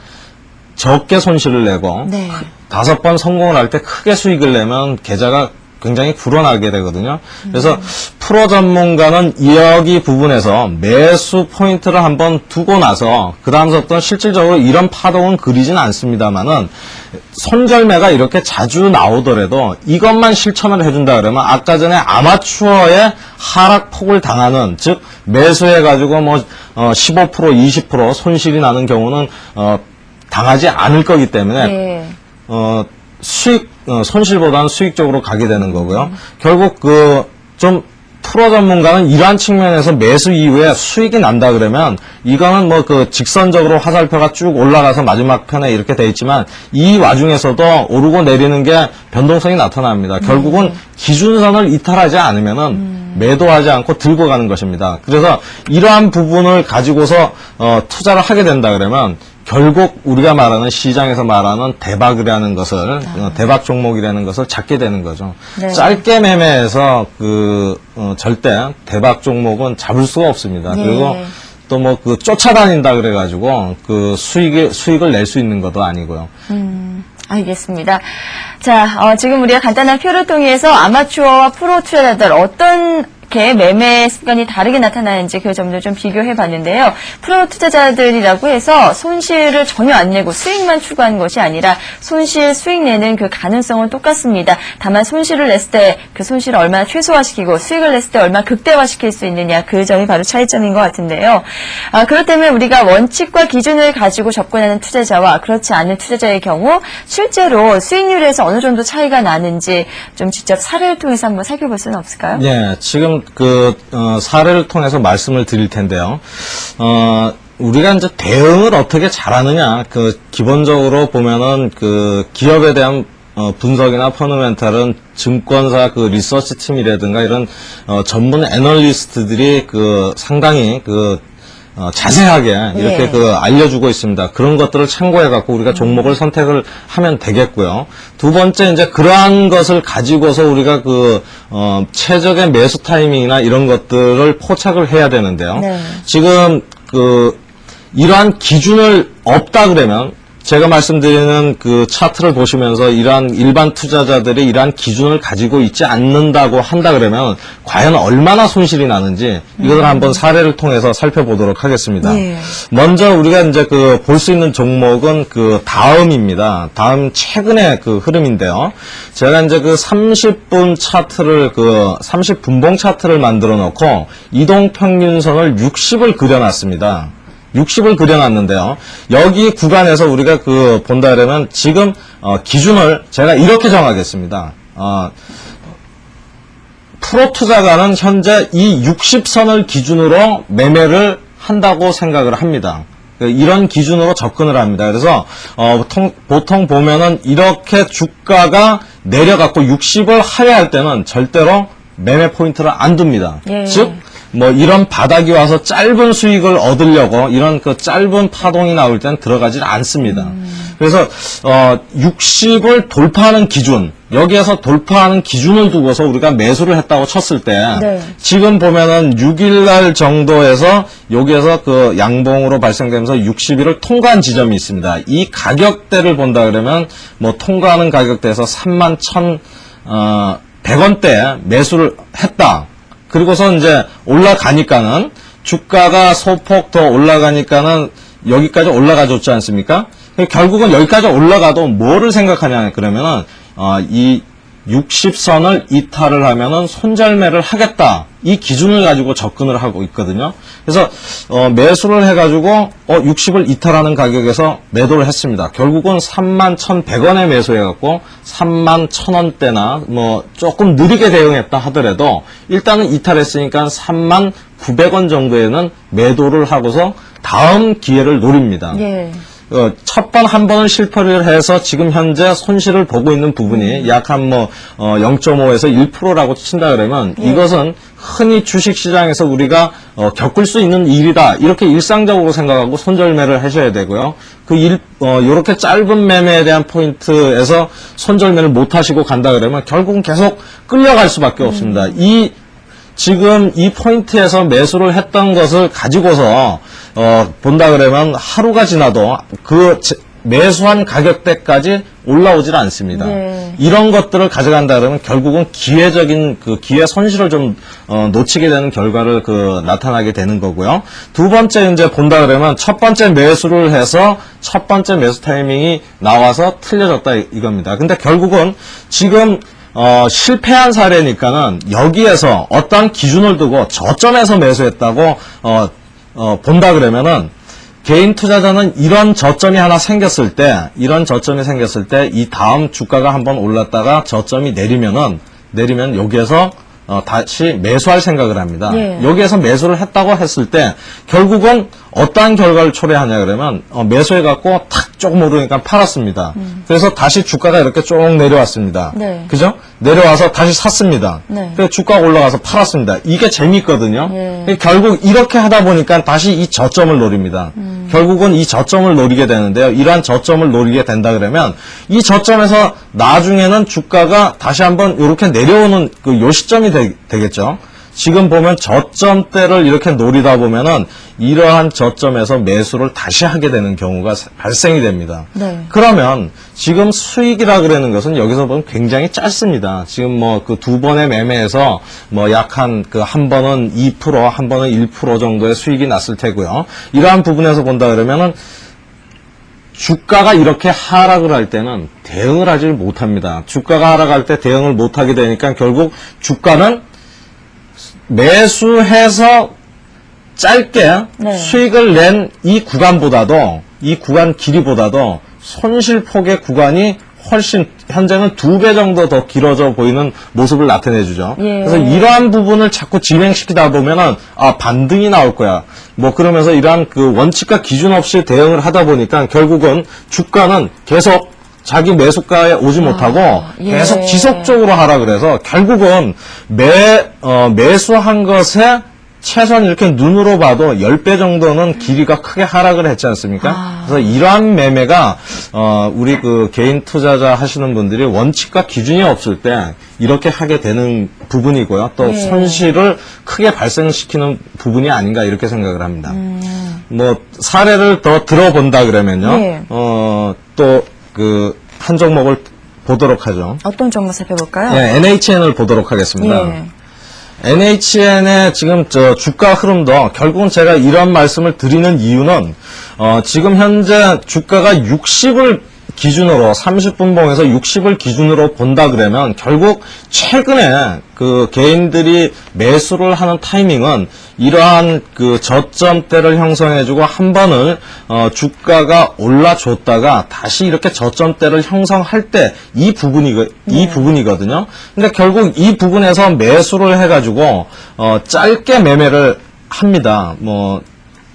적게 손실을 내고, 네. 5번 성공을 할 때 크게 수익을 내면 계좌가 굉장히 불어나게 되거든요. 그래서 프로 전문가는 여기 부분에서 매수 포인트를 한번 두고 나서 그 다음부터 실질적으로 이런 파동은 그리진 않습니다만은 손절매가 이렇게 자주 나오더라도 이것만 실천을 해준다 그러면 아까 전에 아마추어의 하락폭을 당하는, 즉 매수해가지고 15% 20% 손실이 나는 경우는 당하지 않을 거기 때문에 네. 손실보다는 수익 쪽으로 가게 되는 거고요. 결국 좀 프로 전문가는 이러한 측면에서 매수 이후에 수익이 난다 그러면 이거는 직선적으로 화살표가 쭉 올라가서 마지막 편에 이렇게 돼 있지만 이 와중에서도 오르고 내리는 게 변동성이 나타납니다. 결국은 기준선을 이탈하지 않으면은 매도하지 않고 들고 가는 것입니다. 그래서 이러한 부분을 가지고서 투자를 하게 된다 그러면 결국 우리가 말하는 시장에서 말하는 대박이라는 것을 대박 종목이라는 것을 찾게 되는 거죠. 네. 짧게 매매해서 절대 대박 종목은 잡을 수가 없습니다. 네. 그리고 또 쫓아다닌다 그래가지고 수익을 낼 수 있는 것도 아니고요. 알겠습니다. 자, 지금 우리가 간단한 표를 통해서 아마추어와 프로 투자자들 어떤 매매 습관이 다르게 나타나는지 그 점도 좀 비교해 봤는데요. 프로 투자자들이라고 해서 손실을 전혀 안 내고 수익만 추구하는 것이 아니라 수익 내는 그 가능성은 똑같습니다. 다만 손실을 냈을 때 그 손실을 얼마나 최소화시키고 수익을 냈을 때 얼마나 극대화시킬 수 있느냐, 그 점이 바로 차이점인 것 같은데요. 그렇다면 우리가 원칙과 기준을 가지고 접근하는 투자자와 그렇지 않은 투자자의 경우 실제로 수익률에서 어느 정도 차이가 나는지 좀 직접 사례를 통해서 한번 살펴볼 수는 없을까요? 네, 지금 사례를 통해서 말씀을 드릴 텐데요. 우리가 이제 대응을 어떻게 잘하느냐, 기본적으로 보면은 기업에 대한 분석이나 펀더멘탈은 증권사 리서치 팀이라든가 이런 전문 애널리스트들이 상당히 자세하게 이렇게 예. 알려주고 있습니다. 그런 것들을 참고해갖고 우리가 종목을 선택을 하면 되겠고요. 두 번째, 이제 그러한 것을 가지고서 우리가 최적의 매수 타이밍이나 이런 것들을 포착을 해야 되는데요. 네. 지금 이러한 기준을 없다 그러면 제가 말씀드리는 차트를 보시면서 이러한 일반 투자자들이 이러한 기준을 가지고 있지 않는다고 한다 그러면 과연 얼마나 손실이 나는지 이것을 한번 사례를 통해서 살펴보도록 하겠습니다. 네. 먼저 우리가 이제 볼 수 있는 종목은 다음입니다. 다음 최근의 흐름인데요. 제가 이제 30분 차트를 30분봉 차트를 만들어 놓고 이동평균선을 60을 그려놨습니다. 60을 그려놨는데요. 여기 구간에서 우리가 본다 그러면 지금 기준을 제가 이렇게 정하겠습니다. 프로 투자가는 현재 이 60선을 기준으로 매매를 한다고 생각을 합니다. 이런 기준으로 접근을 합니다. 그래서 보통 보면은 이렇게 주가가 내려갖고 60을 하회할 때는 절대로 매매 포인트를 안 둡니다. 예. 즉 이런 바닥이 와서 짧은 수익을 얻으려고 이런 짧은 파동이 나올 땐 들어가질 않습니다. 그래서 60을 돌파하는 기준, 여기에서 돌파하는 기준을 두고서 우리가 매수를 했다고 쳤을 때 네. 지금 보면은 6일날 정도에서 여기에서 양봉으로 발생되면서 60일을 통과한 지점이 있습니다. 이 가격대를 본다 그러면 통과하는 가격대에서 31,100원대 매수를 했다. 그리고서 이제 올라가니까는 주가가 소폭 더 올라가니까는 여기까지 올라가줬지 않습니까? 결국은 여기까지 올라가도 뭐를 생각하냐 그러면은 이 60선을 이탈을 하면은 손절매를 하겠다. 이 기준을 가지고 접근을 하고 있거든요. 그래서 매수를 해가지고 60을 이탈하는 가격에서 매도를 했습니다. 결국은 31,100원에 매수해갖고 31,000원대나 조금 느리게 대응했다 하더라도 일단은 이탈했으니까 39,900원 정도에는 매도를 하고서 다음 기회를 노립니다. 예. 한 번은 실패를 해서 지금 현재 손실을 보고 있는 부분이 약 한 0.5에서 1%라고 친다 그러면 이것은 흔히 주식시장에서 우리가 겪을 수 있는 일이다. 이렇게 일상적으로 생각하고 손절매를 하셔야 되고요. 요렇게 짧은 매매에 대한 포인트에서 손절매를 못 하시고 간다 그러면 결국은 계속 끌려갈 수밖에 없습니다. 지금 이 포인트에서 매수를 했던 것을 가지고서 본다 그러면 하루가 지나도 매수한 가격대까지 올라오질 않습니다. 네. 이런 것들을 가져간다 그러면 결국은 기회적인 기회 손실을 좀 놓치게 되는 결과를 나타나게 되는 거고요. 두 번째 이제 본다 그러면 첫 번째 매수를 해서 첫 번째 매수 타이밍이 나와서 틀려졌다 이겁니다. 근데 결국은 지금 실패한 사례니까는 여기에서 어떠한 기준을 두고 저점에서 매수했다고 본다 그러면은 개인 투자자는 이런 저점이 하나 생겼을 때, 이 다음 주가가 한번 올랐다가 저점이 내리면 여기에서 다시 매수할 생각을 합니다. 예. 여기에서 매수를 했다고 했을 때 결국은 어떠한 결과를 초래하냐 그러면 매수해갖고 탁 조금 오르니까 팔았습니다. 그래서 다시 주가가 이렇게 쭉 내려왔습니다. 네. 그죠? 내려와서 다시 샀습니다. 네. 그래서 주가가 올라가서 팔았습니다. 이게 재밌거든요. 예. 결국 이렇게 하다 보니까 다시 이 저점을 노립니다. 결국은 이 저점을 노리게 되는데요. 이러한 저점을 노리게 된다 그러면 이 저점에서 나중에는 주가가 다시 한번 이렇게 내려오는 요 시점이 되겠죠. 지금 보면 저점대를 이렇게 노리다 보면은 이러한 저점에서 매수를 다시 하게 되는 경우가 발생이 됩니다. 네. 그러면 지금 수익이라 그러는 것은 여기서 보면 굉장히 짧습니다. 지금 뭐 그 두 번의 매매에서 뭐 약 한 번은 2%, 한 번은 1% 정도의 수익이 났을 테고요. 이러한 부분에서 본다 그러면은 주가가 이렇게 하락을 할 때는 대응을 하지 못합니다. 주가가 하락할 때 대응을 못하게 되니까 결국 주가는 매수해서 짧게 네. 수익을 낸 이 구간 길이보다도 손실폭의 구간이 훨씬 현재는 2배 정도 더 길어져 보이는 모습을 나타내주죠. 예. 그래서 이러한 부분을 자꾸 진행시키다 보면은 반등이 나올 거야. 뭐 그러면서 이러한 그 원칙과 기준 없이 대응을 하다 보니까 결국은 주가는 계속 자기 매수가에 오지 못하고 예. 계속 지속적으로 하락을 해서 결국은 매수한 것에 최소한 이렇게 눈으로 봐도 10배 정도는 길이가 크게 하락을 했지 않습니까? 그래서 이러한 매매가 우리 그 개인 투자자 하시는 분들이 원칙과 기준이 없을 때 이렇게 하게 되는 부분이고요. 또 예. 손실을 크게 발생시키는 부분이 아닌가 이렇게 생각을 합니다. 뭐 사례를 더 들어본다 그러면요. 예. 또 그 한 종목을 보도록 하죠. 어떤 종목 살펴볼까요? 예, NHN을 보도록 하겠습니다. 예. NHN의 지금 주가 흐름도 결국은 제가 이런 말씀을 드리는 이유는 지금 현재 주가가 60을 기준으로 30분봉에서 60을 기준으로 본다 그러면 결국 최근에 그 개인들이 매수를 하는 타이밍은 이러한 그 저점대를 형성해주고 한 번을 주가가 올라줬다가 다시 이렇게 저점대를 형성할 때 이 부분이거든요. 근데 결국 이 부분에서 매수를 해가지고 짧게 매매를 합니다. 뭐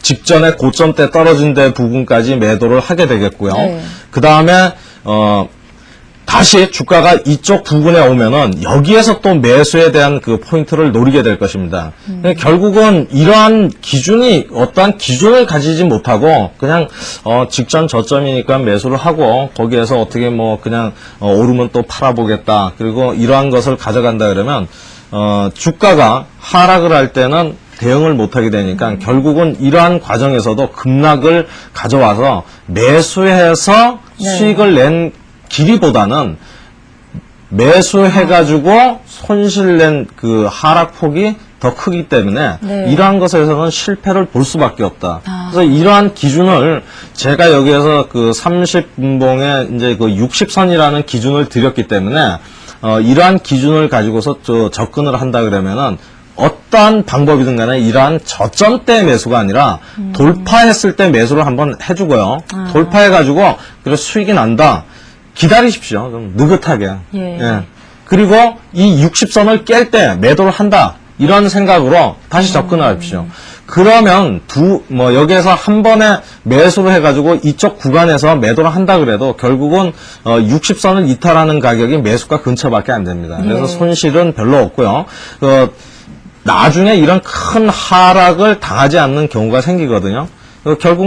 직전에 고점대 떨어진 데 부분까지 매도를 하게 되겠고요. 네. 그 다음에 다시 주가가 이쪽 부분에 오면은 여기에서 또 매수에 대한 그 포인트를 노리게 될 것입니다. 결국은 이러한 기준이 어떠한 기준을 가지지 못하고 그냥 직전 저점이니까 매수를 하고 거기에서 어떻게 뭐 그냥 오르면 또 팔아보겠다. 그리고 이러한 것을 가져간다 그러면 주가가 하락을 할 때는 대응을 못하게 되니까 결국은 이러한 과정에서도 급락을 가져와서 매수해서 네. 수익을 낸 길이보다는 매수해가지고 손실 낸 그 하락폭이 더 크기 때문에 네. 이러한 것에서는 실패를 볼 수밖에 없다. 아. 그래서 이러한 기준을 제가 여기에서 그 30분봉에 이제 그 60선이라는 기준을 드렸기 때문에 이러한 기준을 가지고서 접근을 한다 그러면은 어떠한 방법이든 간에 이러한 저점대 매수가 아니라 돌파했을 때 매수를 한번 해주고요. 돌파해가지고 그래 수익이 난다. 기다리십시오. 좀 느긋하게. 예. 그리고 이 60선을 깰 때 매도를 한다. 이런 생각으로 다시 접근을 하십시오. 그러면 여기에서 한 번에 매수를 해가지고 이쪽 구간에서 매도를 한다 그래도 결국은 60선을 이탈하는 가격이 매수가 근처밖에 안 됩니다. 그래서 예. 손실은 별로 없고요. 나중에 이런 큰 하락을 당하지 않는 경우가 생기거든요. 결국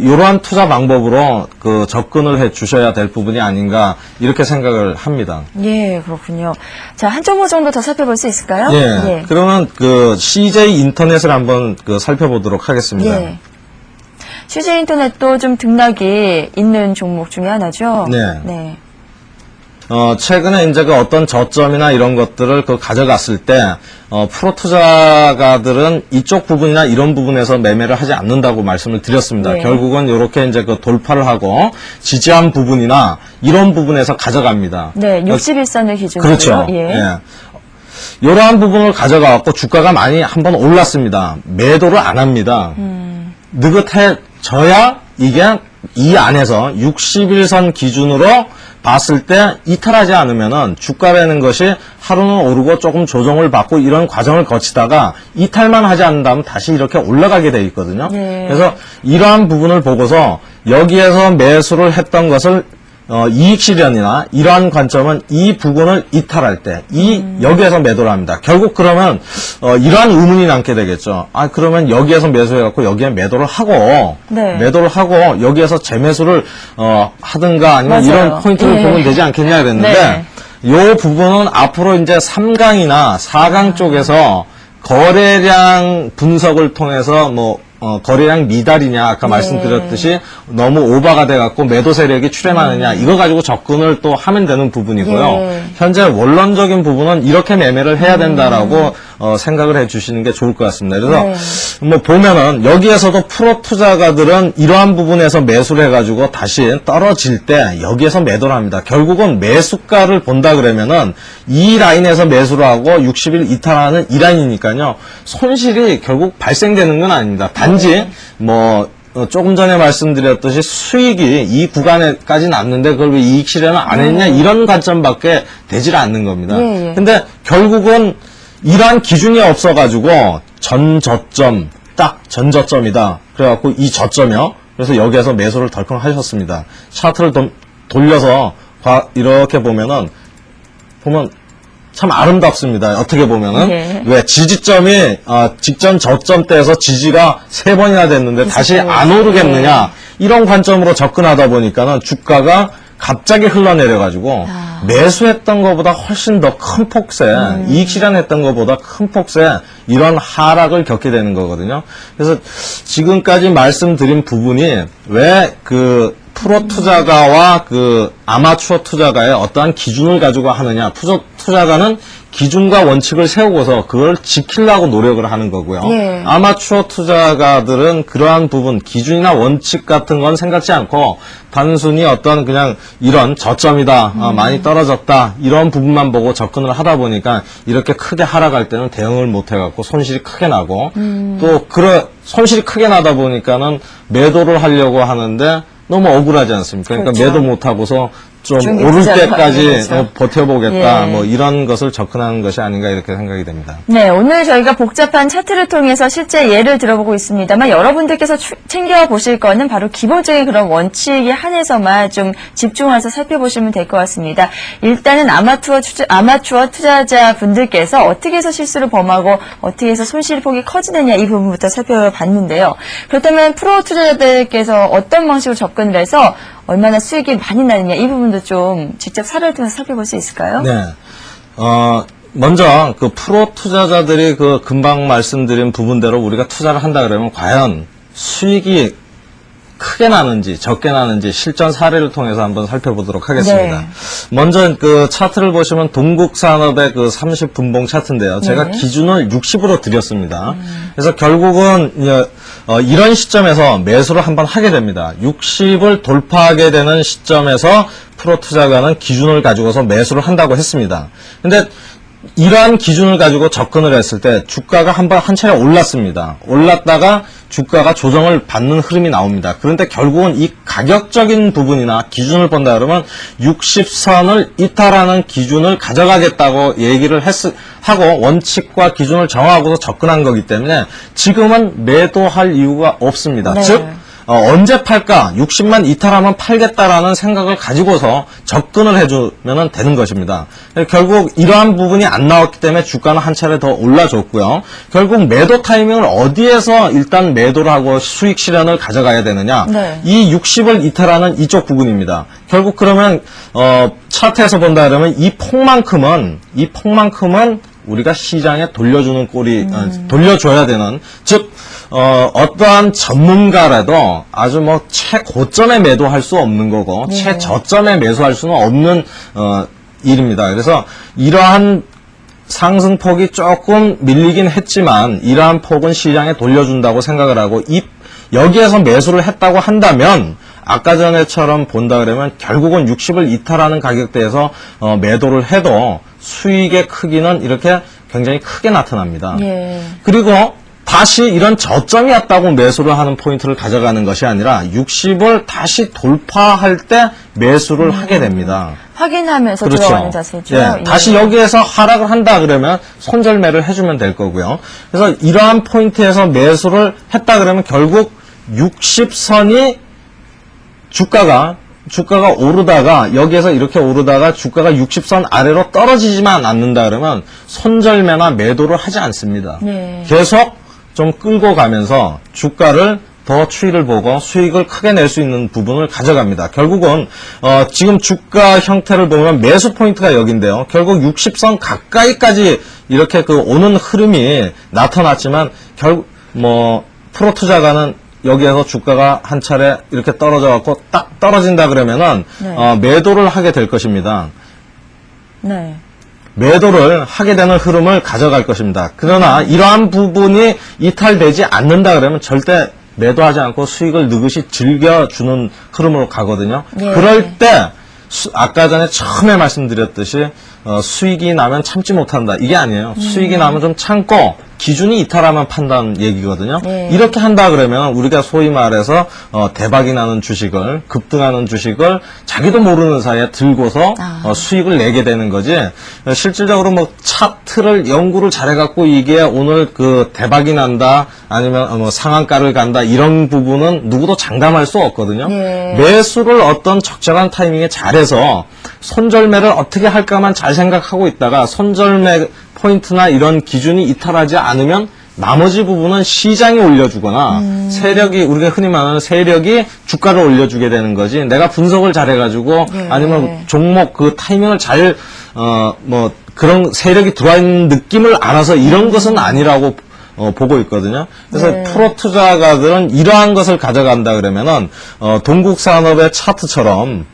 이러한 투자 방법으로 접근을 해 주셔야 될 부분이 아닌가, 이렇게 생각을 합니다. 예, 그렇군요. 자, 한 종목 정도 더 살펴볼 수 있을까요? 예. 그러면 CJ 인터넷을 한번 살펴보도록 하겠습니다. 예. CJ 인터넷도 좀 등락이 있는 종목 중에 하나죠? 네. 최근에 이제 어떤 저점이나 이런 것들을 가져갔을 때, 프로 투자가들은 이쪽 부분이나 이런 부분에서 매매를 하지 않는다고 말씀을 드렸습니다. 네. 결국은 이렇게 이제 돌파를 하고 지지한 부분이나 이런 부분에서 가져갑니다. 네, 61선을 기준으로. 그렇죠. 예. 이러한 부분을 가져가갖고 주가가 많이 한번 올랐습니다. 매도를 안 합니다. 떨어져야 이게 이 안에서 60일선 기준으로 봤을 때 이탈하지 않으면은 주가라는 것이 하루는 오르고 조금 조정을 받고 이런 과정을 거치다가 이탈만 하지 않는다면 다시 이렇게 올라가게 돼 있거든요. 네. 그래서 이러한 부분을 보고서 여기에서 매수를 했던 것을 이익 실현이나 이러한 관점은 이 부분을 이탈할 때 여기에서 매도를 합니다. 결국 그러면 이러한 의문이 남게 되겠죠. 아 그러면 여기에서 매수해갖고 여기에 매도를 하고 네. 매도를 하고 여기에서 재매수를 하든가 아니면 맞아요. 이런 포인트를 예. 보면 되지 않겠냐 그랬는데 요 부분은 앞으로 이제 3강이나 4강 쪽에서 거래량 분석을 통해서 거래량 미달이냐 아까 말씀드렸듯이 너무 오버가 돼갖고 매도 세력이 출현하느냐 이거 가지고 접근을 또 하면 되는 부분이고요. 예. 현재 원론적인 부분은 이렇게 매매를 해야 된다라고 생각을 해주시는 게 좋을 것 같습니다. 그래서 보면은 여기에서도 프로 투자가들은 이러한 부분에서 매수를 해가지고 다시 떨어질 때 여기에서 매도를 합니다. 결국은 매수가를 본다 그러면은 이 라인에서 매수를 하고 60일 이탈하는 이 라인이니까요. 손실이 결국 발생되는 건 아닙니다. 단지 조금 전에 말씀드렸듯이 수익이 이 구간에까지 남는데 그걸 왜 이익 실현을 안 했냐 이런 관점밖에 되질 않는 겁니다. 근데 결국은 이러한 기준이 없어가지고 전저점 딱 전저점이다. 그래갖고 이 저점이요. 그래서 여기에서 매수를 덜컹 하셨습니다. 차트를 돌려서 이렇게 보면 참 아름답습니다. 어떻게 보면은 왜 지지점이 직전 저점대에서 지지가 3번이나 됐는데 다시 안 오르겠느냐 이런 관점으로 접근하다 보니까는 주가가 갑자기 흘러내려가지고 매수했던 것보다 훨씬 더 큰 폭세, 이익 실현했던 것보다 큰 폭세 이런 하락을 겪게 되는 거거든요. 그래서 지금까지 말씀드린 부분이 왜 프로 투자가와 아마추어 투자가의 어떠한 기준을 가지고 하느냐. 투자가는 기준과 원칙을 세우고서 그걸 지키려고 노력을 하는 거고요. 아마추어 투자가들은 그러한 부분, 기준이나 원칙 같은 건 생각지 않고 단순히 어떤 그냥 이런 저점이다, 많이 떨어졌다, 이런 부분만 보고 접근을 하다 보니까 이렇게 크게 하락할 때는 대응을 못 해갖고 손실이 크게 나고 또 손실이 크게 나다 보니까는 매도를 하려고 하는데 너무 억울하지 않습니까? 그러니까 매도 못하고서 좀 오를 때까지 버텨보겠다 이런 것을 접근하는 것이 아닌가 이렇게 생각이 됩니다. 네, 오늘 저희가 복잡한 차트를 통해서 실제 예를 들어보고 있습니다만 여러분들께서 챙겨보실 거는 바로 기본적인 그런 원칙에 한해서만 좀 집중해서 살펴보시면 될 것 같습니다. 일단은 아마추어 투자자 분들께서 어떻게 해서 실수를 범하고 어떻게 해서 손실폭이 커지느냐 이 부분부터 살펴봤는데요. 그렇다면 프로 투자자들께서 어떤 방식으로 접근을 해서 얼마나 수익이 많이 나느냐 이 부분도 좀 직접 사례를 통해서 살펴볼 수 있을까요? 네. 먼저 프로 투자자들이 금방 말씀드린 부분대로 우리가 투자를 한다 그러면 과연 수익이 크게 나는지 적게 나는지 실전 사례를 통해서 한번 살펴보도록 하겠습니다. 먼저 차트를 보시면 동국산업의 30분봉 차트인데요. 제가 기준을 60으로 드렸습니다. 그래서 결국은 이런 시점에서 매수를 한번 하게 됩니다. 60을 돌파하게 되는 시점에서 프로 투자가는 기준을 가지고서 매수를 한다고 했습니다. 근데 이러한 기준을 가지고 접근을 했을 때 주가가 한 차례 올랐습니다. 올랐다가 주가가 조정을 받는 흐름이 나옵니다. 그런데 결국은 이 가격적인 부분이나 기준을 본다 그러면 60선을 이탈하는 기준을 가져가겠다고 얘기를 하고 원칙과 기준을 정하고서 접근한 거기 때문에 지금은 매도할 이유가 없습니다. 즉 언제 팔까? 60만 이탈하면 팔겠다라는 생각을 가지고서 접근을 해주면 되는 것입니다. 결국 이러한 부분이 안 나왔기 때문에 주가는 한 차례 더 올라줬고요. 결국 매도 타이밍을 어디에서 일단 매도를 하고 수익 실현을 가져가야 되느냐? 이 60을 이탈하는 이쪽 부분입니다. 결국 그러면 차트에서 본다 그러면 이 폭만큼은 우리가 시장에 돌려주는 돌려줘야 되는, 즉 어떠한 전문가라도 아주 최고점에 매도할 수 없는 거고 최저점에 매수할 수는 없는 일입니다. 그래서 이러한 상승폭이 조금 밀리긴 했지만 이러한 폭은 시장에 돌려준다고 생각을 하고 여기에서 매수를 했다고 한다면 아까 전에처럼 본다 그러면 결국은 60을 이탈하는 가격대에서 매도를 해도 수익의 크기는 이렇게 굉장히 크게 나타납니다. 그리고 다시 이런 저점이었다고 매수를 하는 포인트를 가져가는 것이 아니라 60을 다시 돌파할 때 매수를 하게 됩니다. 확인하면서 그렇죠. 들어가는 자세죠. 예, 예. 다시 여기에서 하락을 한다 그러면 손절매를 해주면 될 거고요. 그래서 이러한 포인트에서 매수를 했다 그러면 결국 60선이 주가가 오르다가 여기에서 이렇게 오르다가 주가가 60선 아래로 떨어지지만 않는다 그러면 손절매나 매도를 하지 않습니다. 네. 계속 좀 끌고 가면서 주가를 더 추이를 보고 수익을 크게 낼 수 있는 부분을 가져갑니다. 결국은 지금 주가 형태를 보면 매수 포인트가 여기인데요. 결국 60선 가까이까지 이렇게 그 오는 흐름이 나타났지만 결국 프로 투자가는 여기에서 주가가 한 차례 이렇게 떨어져 갖고 딱 떨어진다 그러면은 네. 매도를 하게 될 것입니다. 네. 매도를 하게 되는 흐름을 가져갈 것입니다. 그러나 이러한 부분이 이탈되지 않는다 그러면 절대 매도하지 않고 수익을 느긋이 즐겨주는 흐름으로 가거든요. 예. 그럴 때 아까 전에 처음에 말씀드렸듯이 수익이 나면 참지 못한다. 이게 아니에요. 수익이 나면 좀 참고 기준이 이탈하면 판단 얘기거든요. 네. 이렇게 한다 그러면 우리가 소위 말해서 대박이 나는 주식을 급등하는 주식을 자기도 모르는 사이에 들고서 수익을 내게 되는 거지. 실질적으로 차트를 연구를 잘해갖고 이게 오늘 그 대박이 난다 아니면 상한가를 간다 이런 부분은 누구도 장담할 수 없거든요. 네. 매수를 어떤 적절한 타이밍에 잘해서 손절매를 어떻게 할까만 잘 생각하고 있다가 손절매 포인트나 이런 기준이 이탈하지 않으면 나머지 부분은 시장이 올려주거나 세력이 우리가 흔히 말하는 세력이 주가를 올려주게 되는 거지. 내가 분석을 잘해가지고 네. 아니면 종목 그 타이밍을 잘 그런 세력이 들어와 있는 느낌을 알아서 이런 것은 아니라고 보고 있거든요. 그래서 네. 프로 투자가들은 이러한 것을 가져간다 그러면은 동국산업의 차트처럼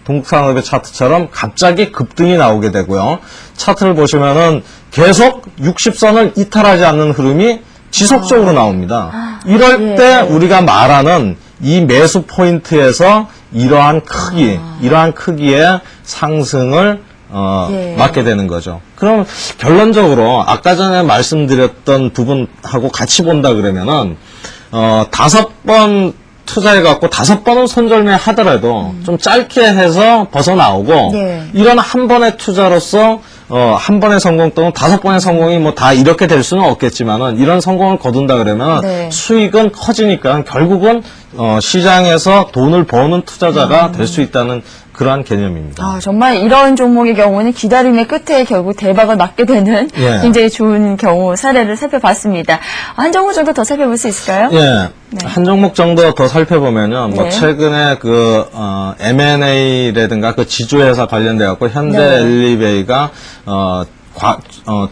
갑자기 급등이 나오게 되고요. 차트를 보시면은 계속 60선을 이탈하지 않는 흐름이 지속적으로 나옵니다. 이럴 예. 때 우리가 말하는 이 매수 포인트에서 이러한 크기의 상승을 예. 맞게 되는 거죠. 그럼 결론적으로 아까 전에 말씀드렸던 부분하고 같이 본다 그러면은 5번 투자해갖고 5번은 손절매 하더라도 좀 짧게 해서 벗어나오고 네. 이런 한 번의 투자로서 한 번의 성공 또는 5번의 성공이 다 이렇게 될 수는 없겠지만은 이런 성공을 거둔다 그러면 네. 수익은 커지니까 결국은 시장에서 돈을 버는 투자자가 될 수 있다는 그러한 개념입니다. 정말 이런 종목의 경우는 기다림의 끝에 결국 대박을 맞게 되는 예. 굉장히 좋은 경우 사례를 살펴봤습니다. 한 종목 정도 더 살펴볼 수 있을까요? 예. 네. 한 종목 정도 더 살펴보면요. 네. 최근에 M&A라든가 그 지주회사 관련돼 갖고 현대 네. 엘리베이가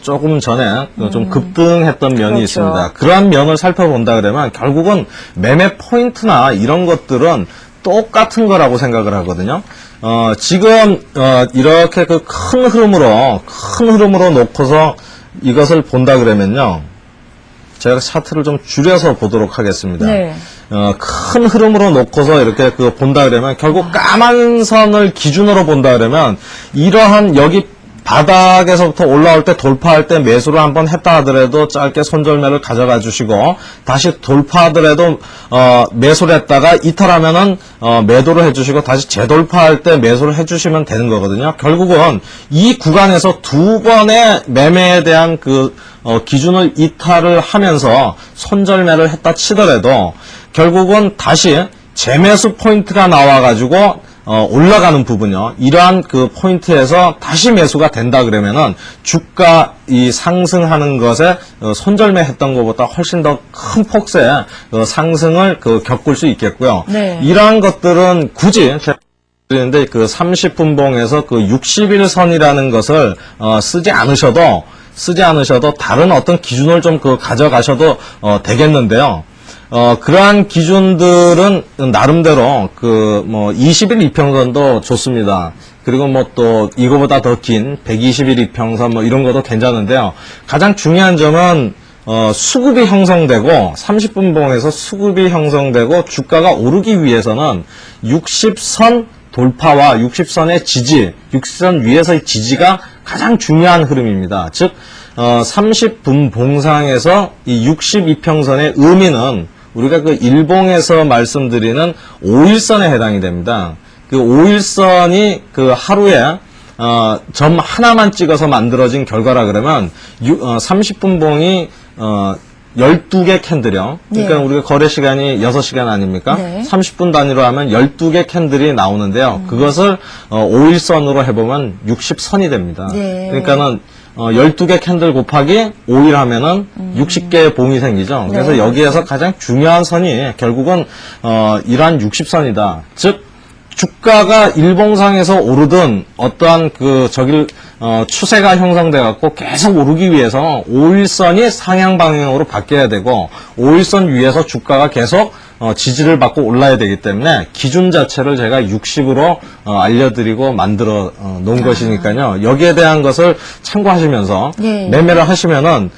조금 전에 좀 급등했던 면이 그렇죠. 있습니다. 그러한 면을 살펴본다 그러면 결국은 매매 포인트나 이런 것들은 똑같은 거라고 생각을 하거든요. 지금 이렇게 그 큰 흐름으로 놓고서 이것을 본다 그러면요. 제가 차트를 좀 줄여서 보도록 하겠습니다. 네. 큰 흐름으로 놓고서 이렇게 본다 그러면 결국 까만 선을 기준으로 본다 그러면 이러한 여기 바닥에서부터 올라올 때 돌파할 때 매수를 한번 했다 하더라도 짧게 손절매를 가져가 주시고 다시 돌파하더라도 매수를 했다가 이탈하면은 매도를 해주시고 다시 재돌파할 때 매수를 해주시면 되는 거거든요. 결국은 이 구간에서 두 번의 매매에 대한 기준을 이탈을 하면서 손절매를 했다 치더라도 결국은 다시 재매수 포인트가 나와가지고 올라가는 부분요. 이러한 그 포인트에서 다시 매수가 된다 그러면은 주가 이 상승하는 것에 손절매 했던 것보다 훨씬 더 큰 폭의 상승을 겪을 수 있겠고요. 네. 이러한 것들은 굳이 그런데 30분봉에서 60일선이라는 것을 쓰지 않으셔도 다른 어떤 기준을 좀 가져가셔도 되겠는데요. 그러한 기준들은 나름대로 20일 이평선도 좋습니다. 그리고 또 이거보다 더 긴 120일 이평선 이런 것도 괜찮은데요. 가장 중요한 점은 수급이 형성되고 30분봉에서 수급이 형성되고 주가가 오르기 위해서는 60선 돌파와 60선의 지지, 60선 위에서의 지지가 가장 중요한 흐름입니다. 즉 30분 봉상에서 이 62평선의 의미는 우리가 그 일봉에서 말씀드리는 5일선에 해당이 됩니다. 그 5일선이 그 하루에 점 하나만 찍어서 만들어진 결과라 그러면 30분 봉이 12개 캔들이요. 그러니까 네. 우리가 거래 시간이 6시간 아닙니까? 네. 30분 단위로 하면 12개 캔들이 나오는데요. 그것을 5일선으로 해보면 60선이 됩니다. 네. 그러니까는 12개 캔들 곱하기 5일 하면은 60개의 봉이 생기죠. 그래서 네. 여기에서 가장 중요한 선이 결국은 이러한 60선이다. 즉 주가가 일봉상에서 오르든 어떠한 추세가 형성돼 갖고 계속 오르기 위해서 5일선이 상향 방향으로 바뀌어야 되고 5일선 위에서 주가가 계속 지지를 받고 올라야 되기 때문에 기준 자체를 제가 60으로 알려드리고 만들어 놓은 것이니까요. 여기에 대한 것을 참고하시면서 네. 매매를 하시면은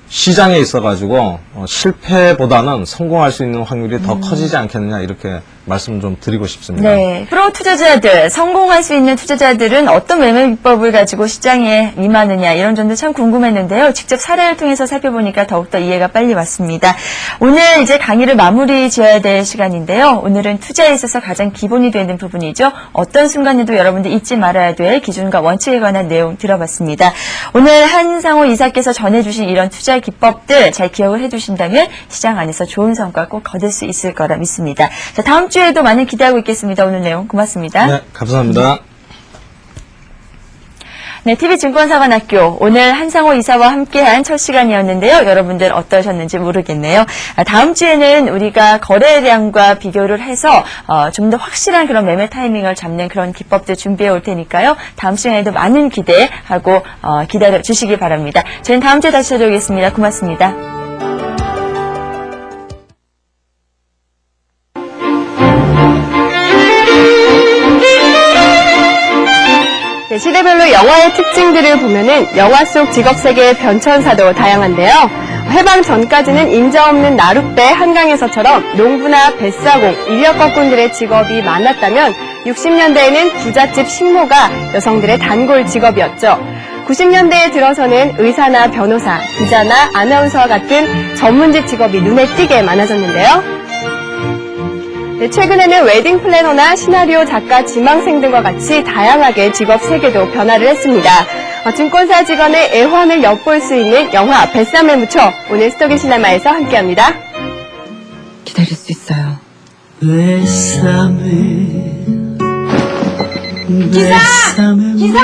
시장에 있어가지고 실패보다는 성공할 수 있는 확률이 더 커지지 않겠느냐 이렇게 말씀 좀 드리고 싶습니다. 네. 프로 투자자들, 성공할 수 있는 투자자들은 어떤 매매 비법을 가지고 시장에 임하느냐 이런 점도 참 궁금했는데요. 직접 사례를 통해서 살펴보니까 더욱더 이해가 빨리 왔습니다. 오늘 이제 강의를 마무리 지어야 될 시간인데요. 오늘은 투자에 있어서 가장 기본이 되는 부분이죠. 어떤 순간에도 여러분들 잊지 말아야 될 기준과 원칙에 관한 내용 들어봤습니다. 오늘 한상호 이사께서 전해주신 이런 투자 기법들 잘 기억을 해두신다면 시장 안에서 좋은 성과 꼭 거둘 수 있을 거라 믿습니다. 자, 다음 주에도 많이 기대하고 있겠습니다. 오늘 내용 고맙습니다. 네, 감사합니다. 네, TV증권사관학교 오늘 한상호 이사와 함께한 첫 시간이었는데요. 여러분들 어떠셨는지 모르겠네요. 다음 주에는 우리가 거래량과 비교를 해서 좀 더 확실한 그런 매매 타이밍을 잡는 그런 기법들 준비해 올 테니까요. 다음 시간에도 많은 기대하고 기다려 주시기 바랍니다. 저희는 다음 주에 다시 찾아오겠습니다. 고맙습니다. 네, 시대별로 영화의 특징들을 보면은 영화 속 직업 세계의 변천사도 다양한데요. 해방 전까지는 인자 없는 나룻배 한강에서처럼 농부나 뱃사공, 인력 거꾼들의 직업이 많았다면 60년대에는 부잣집 식모가 여성들의 단골 직업이었죠. 90년대에 들어서는 의사나 변호사, 기자나 아나운서와 같은 전문직 직업이 눈에 띄게 많아졌는데요. 네, 최근에는 웨딩 플래너나 시나리오 작가, 지망생 등과 같이 다양하게 직업 세계도 변화를 했습니다. 증권사 직원의 애환을 엿볼 수 있는 영화 뱃삼에 묻혀 오늘 스토리 시네마에서 함께합니다. 기다릴 수 있어요. 기사!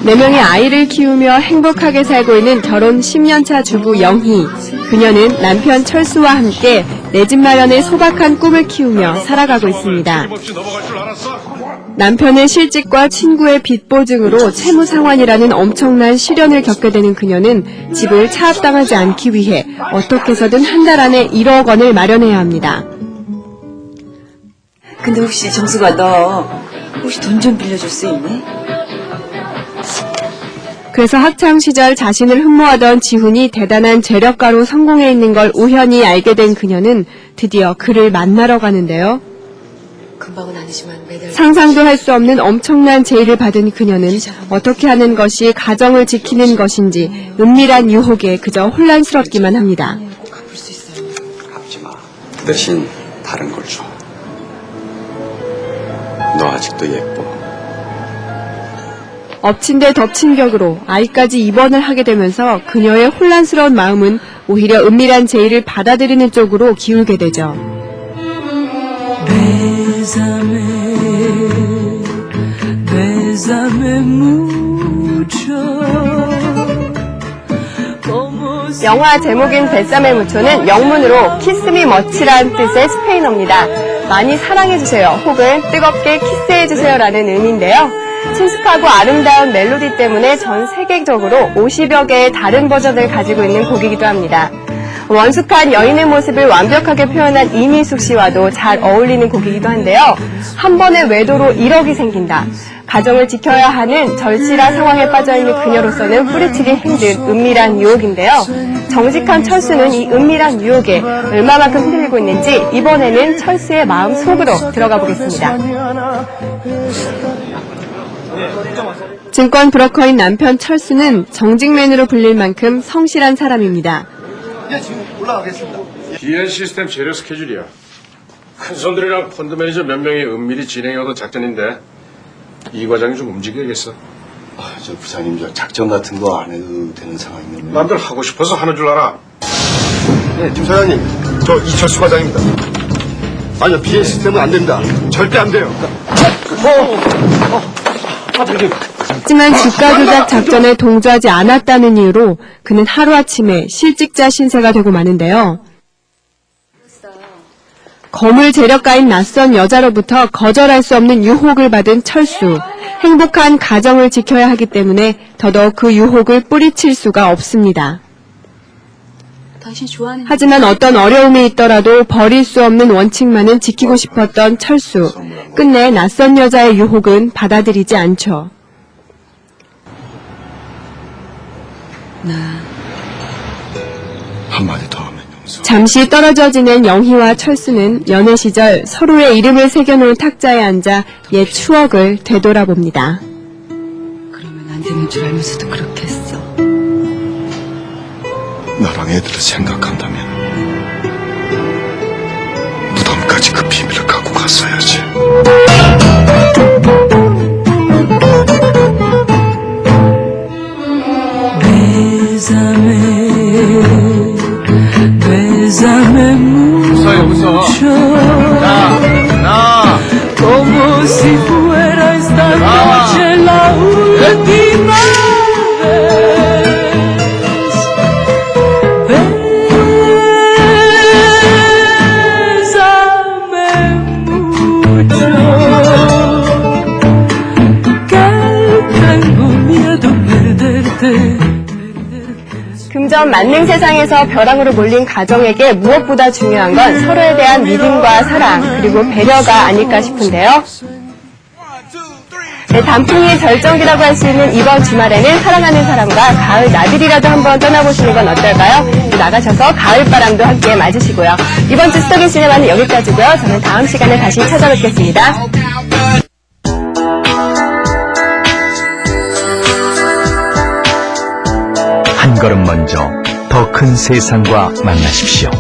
4명의 아이를 키우며 행복하게 살고 있는 결혼 10년차 주부 영희. 그녀는 남편 철수와 함께 내 집 마련의 소박한 꿈을 키우며 살아가고 있습니다. 남편의 실직과 친구의 빚 보증으로 채무 상환이라는 엄청난 시련을 겪게 되는 그녀는 집을 차압당하지 않기 위해 어떻게 해서든 한 달 안에 1억 원을 마련해야 합니다. 근데 혹시 정수가 너 혹시 돈 좀 빌려줄 수 있니? 그래서 학창시절 자신을 흠모하던 지훈이 대단한 재력가로 성공해 있는 걸 우연히 알게 된 그녀는 드디어 그를 만나러 가는데요. 금방은 아니지만 매달 상상도 할 수 없는 엄청난 제의를 받은 그녀는 어떻게 하는 것이 가정을 지키는 것인지 은밀한 유혹에 그저 혼란스럽기만 합니다. 꼭 갚을 수 있어요. 갚지 마. 그 대신 다른 걸 줘. 너 아직도 예뻐. 엎친 데 덮친 격으로 아이까지 입원을 하게 되면서 그녀의 혼란스러운 마음은 오히려 은밀한 제의를 받아들이는 쪽으로 기울게 되죠. 영화 제목인 뱃삼에 묻혀는 영문으로 키스미 머치라는 뜻의 스페인어입니다. 많이 사랑해주세요 혹은 뜨겁게 키스해주세요라는 의미인데요. 친숙하고 아름다운 멜로디 때문에 전 세계적으로 50여 개의 다른 버전을 가지고 있는 곡이기도 합니다. 원숙한 여인의 모습을 완벽하게 표현한 이민숙 씨와도 잘 어울리는 곡이기도 한데요. 한 번의 외도로 1억이 생긴다. 가정을 지켜야 하는 절실한 상황에 빠져있는 그녀로서는 뿌리치기 힘든 은밀한 유혹인데요. 정직한 철수는 이 은밀한 유혹에 얼마만큼 흔들리고 있는지 이번에는 철수의 마음 속으로 들어가 보겠습니다. 증권 브로커인 남편 철수는 정직맨으로 불릴 만큼 성실한 사람입니다. DN 시스템 재료 스케줄이야. 큰 손들이랑 펀드 매니저 몇 명이 은밀히 진행해오던 작전인데 이 과장이 좀 움직여야겠어. 저 부장님 저 작전 같은 거 안 해도 되는 상황이면 남들 하고 싶어서 하는 줄 알아. 네, 김 사장님, 저 이철수 과장입니다. 아니요, BN 시스템은 안 됩니다. 절대 안 돼요. 하지만 주가 조작 작전에 동조하지 않았다는 이유로 그는 하루아침에 실직자 신세가 되고 마는데요. 거물 재력가인 낯선 여자로부터 거절할 수 없는 유혹을 받은 철수. 행복한 가정을 지켜야 하기 때문에 더더욱 그 유혹을 뿌리칠 수가 없습니다. 하지만 어떤 어려움이 있더라도 버릴 수 없는 원칙만은 지키고 싶었던 철수. 끝내 낯선 여자의 유혹은 받아들이지 않죠. 한마디 더 하면 용서. 잠시 떨어져 지낸 영희와 철수는 연애 시절 서로의 이름을 새겨놓은 탁자에 앉아 옛 추억을 되돌아봅니다. 그러면 안 되는 줄 알면서도 그렇게 했어. 나랑 애들을 생각한다면 무덤까지 그 비밀을 갖고 갔어야지. 웃어 웃어. 나. Como si fuera esta noche la última vez. Bésame mucho, que tengo miedo perderte. 금전 만능 세상에서 벼랑으로 몰린 가정에게 무엇보다 중요한 건 서로에 대한 믿음과 사랑, 그리고 배려가 아닐까 싶은데요. 네, 단풍이 절정기라고 할 수 있는 이번 주말에는 사랑하는 사람과 가을 나들이라도 한번 떠나보시는 건 어떨까요? 나가셔서 가을바람도 함께 맞으시고요. 이번 주 스토리 시네마는 여기까지고요. 저는 다음 시간에 다시 찾아뵙겠습니다. 한 걸음 먼저 더 큰 세상과 만나십시오.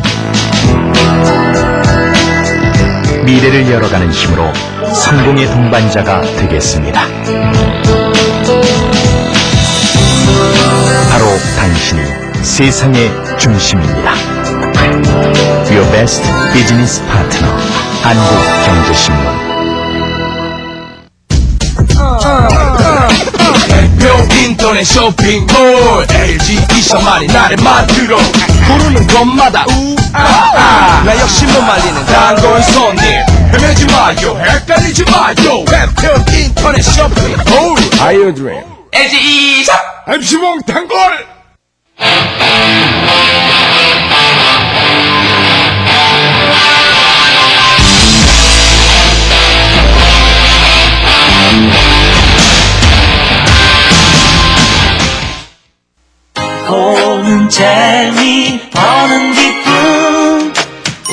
미래를 열어가는 힘으로 성공의 동반자가 되겠습니다. 바로 당신이 세상의 중심입니다. Your Best Business Partner 한국경제신문. 인터넷 쇼핑몰 LG 이샤만이 나를 만들어 고르는 것마다 우아아 나 역시 못 말리는 단골 손님 헤매지 마요 헷갈리지 마요 웹툰 인터넷 쇼핑몰 아이오드림. LG 이샤 MC봉 단골. 보는 재미 버는 기쁨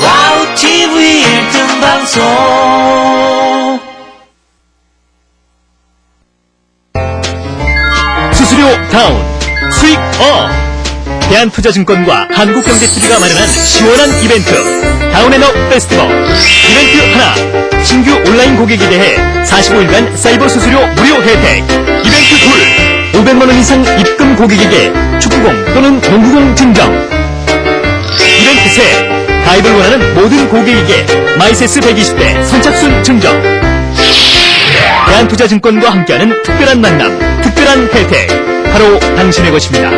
와우 TV 1등 방송 수수료 다운, 수익 업. 대한투자증권과 한국경제TV가 마련한 시원한 이벤트 다운앤업 페스티벌. 이벤트 하나, 신규 온라인 고객에 대해 45일간 사이버 수수료 무료 혜택. 이벤트 둘, 500만원 이상 입금 고객에게 축구공 또는 농구공 증정. 이벤트 셋, 가입을 원하는 모든 고객에게 마이세스 120대 선착순 증정. 대한투자증권과 함께하는 특별한 만남, 특별한 혜택, 바로 당신의 것입니다.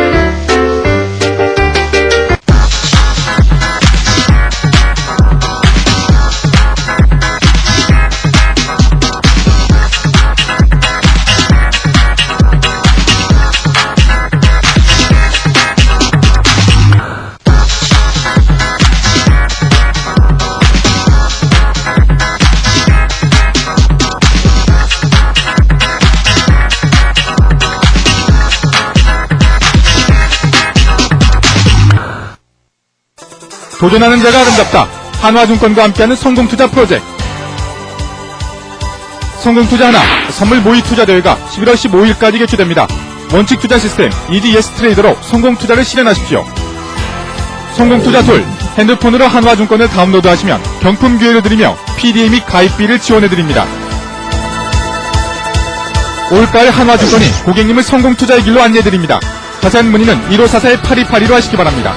도전하는 자가 아름답다. 한화증권과 함께하는 성공투자 프로젝트. 성공투자 하나 선물 모의 투자 대회가 11월 15일까지 개최됩니다. 원칙 투자 시스템 이지 예스 트레이더로 성공투자를 실현하십시오. 성공투자 툴 핸드폰으로 한화증권을 다운로드하시면 경품 기회를 드리며 PDA 및 가입비를 지원해드립니다. 올가을 한화증권이 고객님을 성공투자의 길로 안내해드립니다. 자세한 문의는 1544-8282로 하시기 바랍니다.